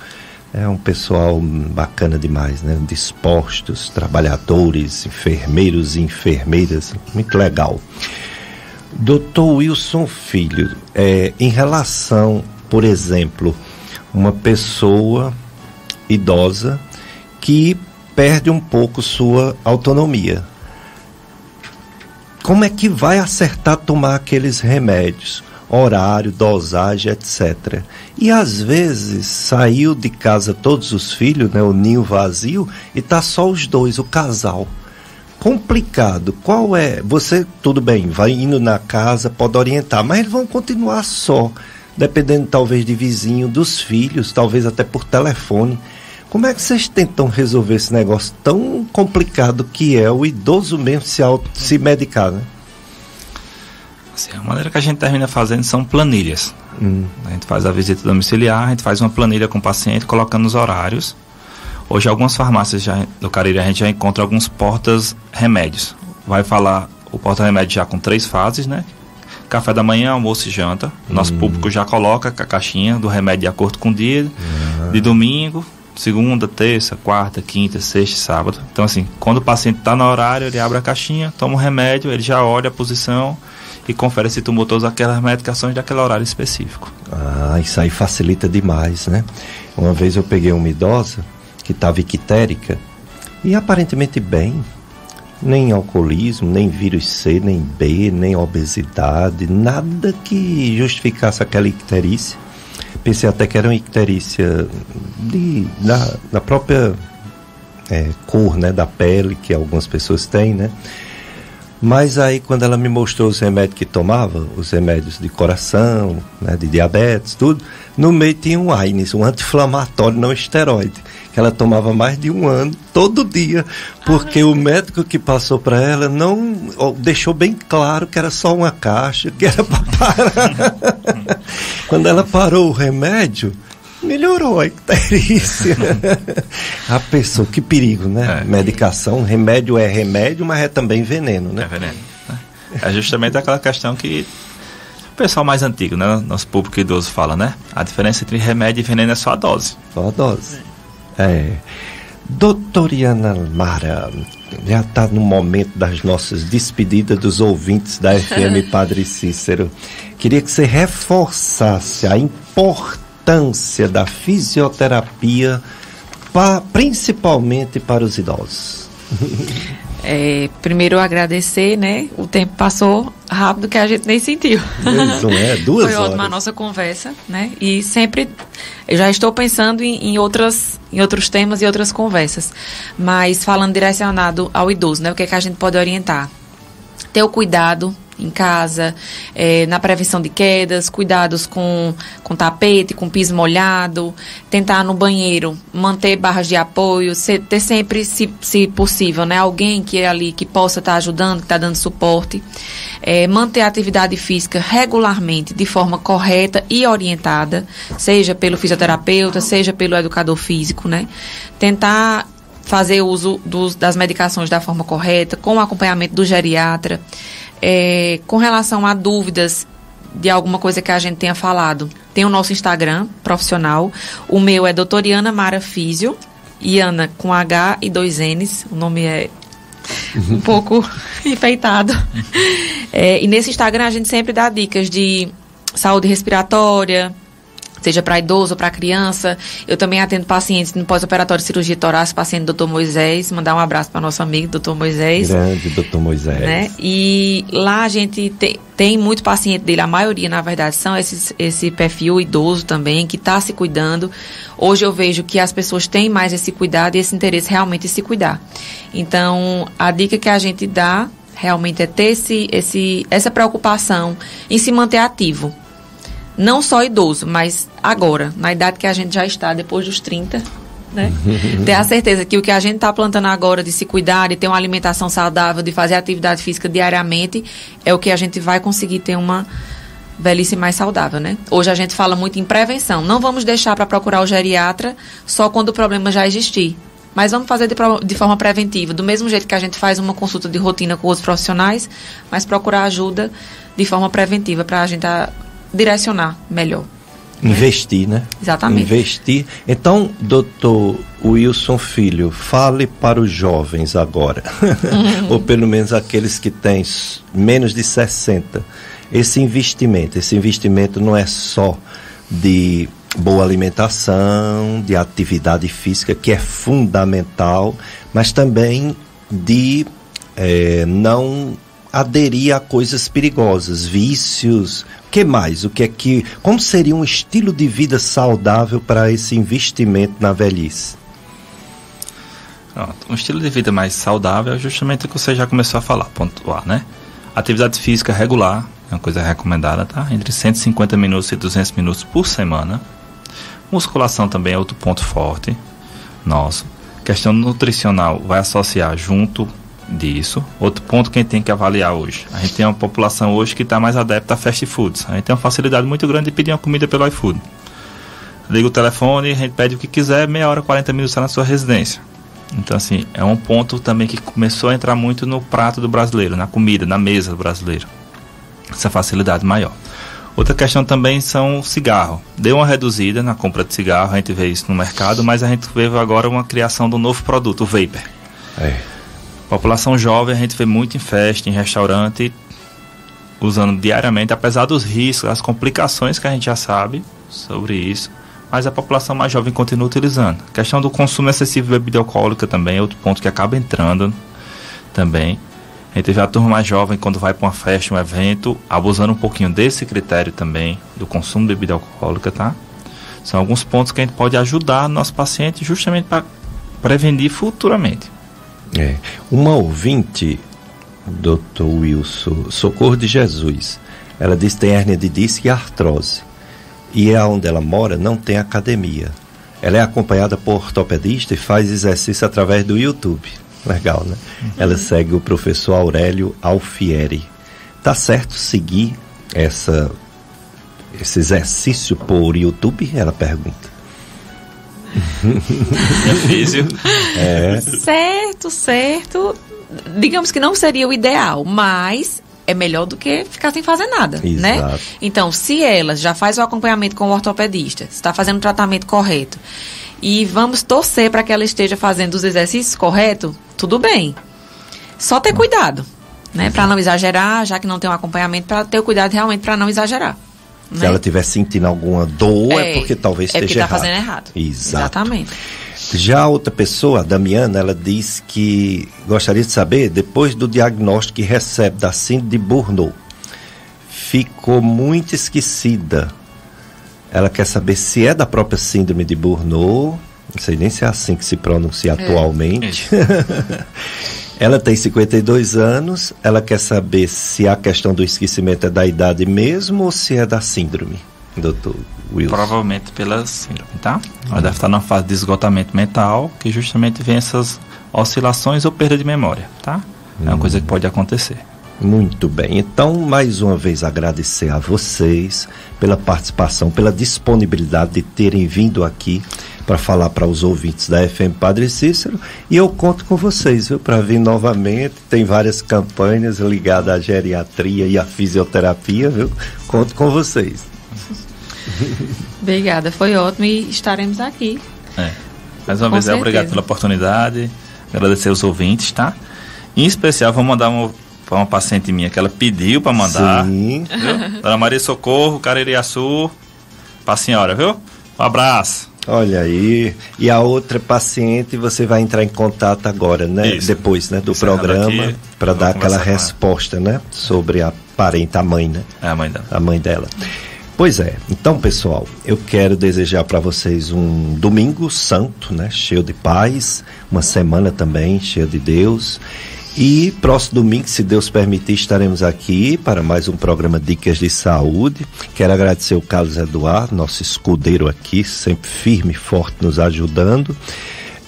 É um pessoal bacana demais, né? Dispostos, trabalhadores, enfermeiros e enfermeiras, muito legal. Doutor Wilson Filho, em relação, por exemplo, uma pessoa idosa que perde um pouco sua autonomia, como é que vai acertar tomar aqueles remédios? Horário, dosagem, etc. E às vezes saiu de casa todos os filhos, né, o ninho vazio, e tá só os dois, o casal. Complicado. Qual é? Você, tudo bem, vai indo na casa, pode orientar, mas eles vão continuar só, dependendo talvez de vizinho, dos filhos, talvez até por telefone. Como é que vocês tentam resolver esse negócio tão complicado que é o idoso mesmo se medicar, né? Assim, a maneira que a gente termina fazendo são planilhas. A gente faz a visita domiciliar, a gente faz uma planilha com o paciente, colocando os horários. Hoje, algumas farmácias do Cariri, a gente já encontra alguns portas-remédios. Vai falar o porta-remédio já com 3 fases, né? Café da manhã, almoço e janta. Nosso público já coloca a caixinha do remédio de acordo com o dia, de domingo, segunda, terça, quarta, quinta, sexta, sábado. Então, assim, quando o paciente está no horário, ele abre a caixinha, toma o remédio, ele já olha a posição e confere se tomou todas aquelas medicações daquele horário específico. Isso aí facilita demais, né? Uma vez eu peguei uma idosa que estava ictérica e aparentemente bem, nem alcoolismo, nem vírus C, nem B, nem obesidade, nada que justificasse aquela icterícia. Pensei até que era uma icterícia da própria cor, né, da pele, que algumas pessoas têm, né? Mas aí, quando ela me mostrou os remédios que tomava, os remédios de coração, né, de diabetes, tudo, no meio tinha um AINES, um anti-inflamatório não esteroide, que ela tomava mais de 1 ano, todo dia, porque o médico que passou para ela não deixou bem claro que era só uma caixa, que era para parar. Quando ela parou o remédio, melhorou a icterícia. A pessoa, que perigo, né? Medicação, remédio é remédio, mas é também veneno, né? É veneno, né? É justamente aquela questão que o pessoal mais antigo, né? Nosso público idoso fala, né? A diferença entre remédio e veneno é só a dose. Só a dose. Doutoriana Mara, já está no momento das nossas despedidas dos ouvintes da FM Padre Cícero. Queria que você reforçasse a importância da fisioterapia principalmente para os idosos? Primeiro agradecer, né? O tempo passou rápido que a gente nem sentiu. Não é? 2 horas. Foi ótima a nossa conversa, né? E sempre eu já estou pensando em outros temas e outras conversas. Mas falando direcionado ao idoso, né? O que é que a gente pode orientar? Ter o cuidado em casa, na prevenção de quedas, cuidados com tapete, com piso molhado, tentar no banheiro manter barras de apoio, ter sempre, se possível, né, alguém que é ali que possa estar ajudando, que está dando suporte, manter a atividade física regularmente, de forma correta e orientada, seja pelo fisioterapeuta, seja pelo educador físico, né, tentar fazer uso das medicações da forma correta, com o acompanhamento do geriatra. Com relação a dúvidas de alguma coisa que a gente tenha falado, tem o nosso Instagram profissional. O meu é doutoriana Mara Físio, Iana com H e 2 N's. O nome é um pouco enfeitado. E nesse Instagram a gente sempre dá dicas de saúde respiratória, seja para idoso ou para criança. Eu também atendo pacientes no pós-operatório de cirurgia torácica, paciente Dr. Moisés. Mandar um abraço para nosso amigo, Dr. Moisés. Grande Dr. Moisés. Né? E lá a gente tem muito paciente dele, a maioria, na verdade, são esse perfil idoso também, que está se cuidando. Hoje eu vejo que as pessoas têm mais esse cuidado e esse interesse realmente em se cuidar. Então, a dica que a gente dá realmente é ter essa preocupação em se manter ativo. Não só idoso, mas agora, na idade que a gente já está, depois dos 30, né? Ter a certeza que o que a gente está plantando agora de se cuidar, de ter uma alimentação saudável, de fazer atividade física diariamente, é o que a gente vai conseguir ter uma velhice mais saudável, né? Hoje a gente fala muito em prevenção. Não vamos deixar para procurar o geriatra só quando o problema já existir. Mas vamos fazer de forma preventiva, do mesmo jeito que a gente faz uma consulta de rotina com outros profissionais, mas procurar ajuda de forma preventiva para a gente direcionar melhor. Investir, né? Exatamente. Investir. Então, doutor Wilson Filho, fale para os jovens agora, ou pelo menos aqueles que têm menos de 60. Esse investimento não é só de boa alimentação, de atividade física, que é fundamental, mas também de não aderir a coisas perigosas, vícios. O que mais? Como seria um estilo de vida saudável para esse investimento na velhice? Um estilo de vida mais saudável é justamente o que você já começou a falar, pontuar, né? Atividade física regular é uma coisa recomendada, tá? Entre 150 minutos e 200 minutos por semana. Musculação também é outro ponto forte nosso. Questão nutricional vai associar junto disso. Outro ponto que a gente tem que avaliar hoje. A gente tem uma população hoje que está mais adepta a fast foods. A gente tem uma facilidade muito grande de pedir uma comida pelo iFood. Liga o telefone, a gente pede o que quiser, meia hora, 40 minutos está na sua residência. Então, assim, é um ponto também que começou a entrar muito no prato do brasileiro, na comida, na mesa do brasileiro. Essa facilidade maior. Outra questão também são o cigarro. Deu uma reduzida na compra de cigarro, a gente vê isso no mercado, mas a gente vê agora uma criação de um novo produto, o vapor. População jovem, a gente vê muito em festa, em restaurante, usando diariamente, apesar dos riscos, as complicações que a gente já sabe sobre isso, mas a população mais jovem continua utilizando. A questão do consumo excessivo de bebida alcoólica também é outro ponto que acaba entrando também. A gente vê a turma mais jovem, quando vai para uma festa, um evento, abusando um pouquinho desse critério também, do consumo de bebida alcoólica, tá? São alguns pontos que a gente pode ajudar nosso paciente justamente para prevenir futuramente. Uma ouvinte, Dr. Wilson, Socorro de Jesus, ela diz que tem hérnia de disco e artrose. E onde ela mora não tem academia. Ela é acompanhada por ortopedista e faz exercício através do YouTube. Legal, né? Ela segue o professor Aurélio Alfieri. Tá certo seguir esse exercício por YouTube? Ela pergunta. Certo. Digamos que não seria o ideal, mas é melhor do que ficar sem fazer nada, né? Então, se ela já faz o acompanhamento com o ortopedista, está fazendo o tratamento correto, e vamos torcer para que ela esteja fazendo os exercícios corretos, tudo bem. Só ter cuidado, né? Para não exagerar, já que não tem um acompanhamento, para ter o cuidado realmente para não exagerar. Se ela estiver sentindo alguma dor, é porque talvez esteja errado. É porque está fazendo errado. Exatamente. Já a outra pessoa, a Damiana, ela diz que gostaria de saber, depois do diagnóstico que recebe da síndrome de Burnout, ficou muito esquecida. Ela quer saber se é da própria síndrome de Burnout, não sei nem se é assim que se pronuncia atualmente. Ela tem 52 anos, ela quer saber se a questão do esquecimento é da idade mesmo ou se é da síndrome, doutor Wilson. Provavelmente pela síndrome, tá? Ela deve estar numa fase de esgotamento mental, que justamente vem essas oscilações ou perda de memória, tá? É uma coisa que pode acontecer. Muito bem, então mais uma vez agradecer a vocês pela participação, pela disponibilidade de terem vindo aqui para falar para os ouvintes da FM Padre Cícero, e eu conto com vocês, viu, para vir novamente. Tem várias campanhas ligadas à geriatria e à fisioterapia, viu? Conto com vocês. Obrigada, foi ótimo e estaremos aqui. Mais uma vez, obrigado pela oportunidade, agradecer aos ouvintes, tá? Em especial, vou mandar para uma paciente minha que ela pediu para mandar. Sim. Viu? Dona Maria Socorro, Caririaçu, para a senhora, viu? Um abraço. Olha aí, e a outra paciente você vai entrar em contato agora, né? Isso. Depois, né, do programa, para dar aquela resposta, né? Sobre a parente, a mãe, né? É a mãe dela. A mãe dela. Pois é, então pessoal, eu quero desejar para vocês um domingo santo, né? Cheio de paz, uma semana também cheia de Deus. E próximo domingo, se Deus permitir, estaremos aqui para mais um programa Dicas de Saúde. Quero agradecer o Carlos Eduardo, nosso escudeiro aqui, sempre firme e forte nos ajudando.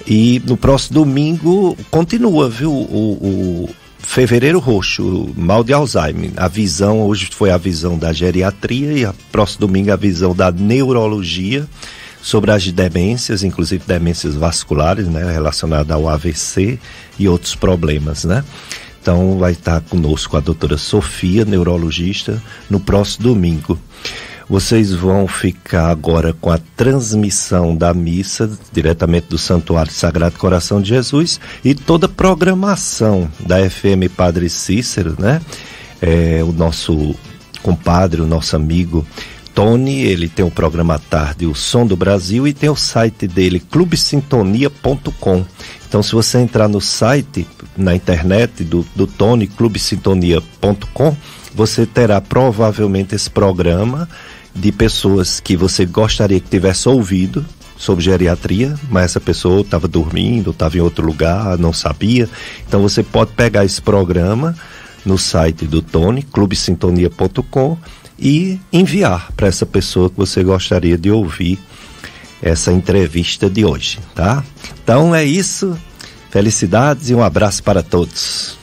E no próximo domingo continua, viu, o Fevereiro Roxo, o mal de Alzheimer. A visão, hoje foi a visão da geriatria e a próximo domingo a visão da neurologia sobre as demências, inclusive demências vasculares, né, relacionadas ao AVC e outros problemas, né? Então vai estar conosco a doutora Sofia, neurologista, no próximo domingo. Vocês vão ficar agora com a transmissão da missa diretamente do Santuário Sagrado Coração de Jesus e toda a programação da FM Padre Cícero, né? O nosso compadre, o nosso amigo Tony, ele tem um programa à tarde, o Som do Brasil, e tem o site dele, clubesintonia.com. Então, se você entrar no site, na internet do Tony, clubesintonia.com, você terá provavelmente esse programa de pessoas que você gostaria que tivesse ouvido sobre geriatria, mas essa pessoa estava dormindo, estava em outro lugar, não sabia. Então, você pode pegar esse programa no site do Tony, clubesintonia.com, e enviar para essa pessoa que você gostaria de ouvir essa entrevista de hoje, tá? Então é isso, felicidades e um abraço para todos.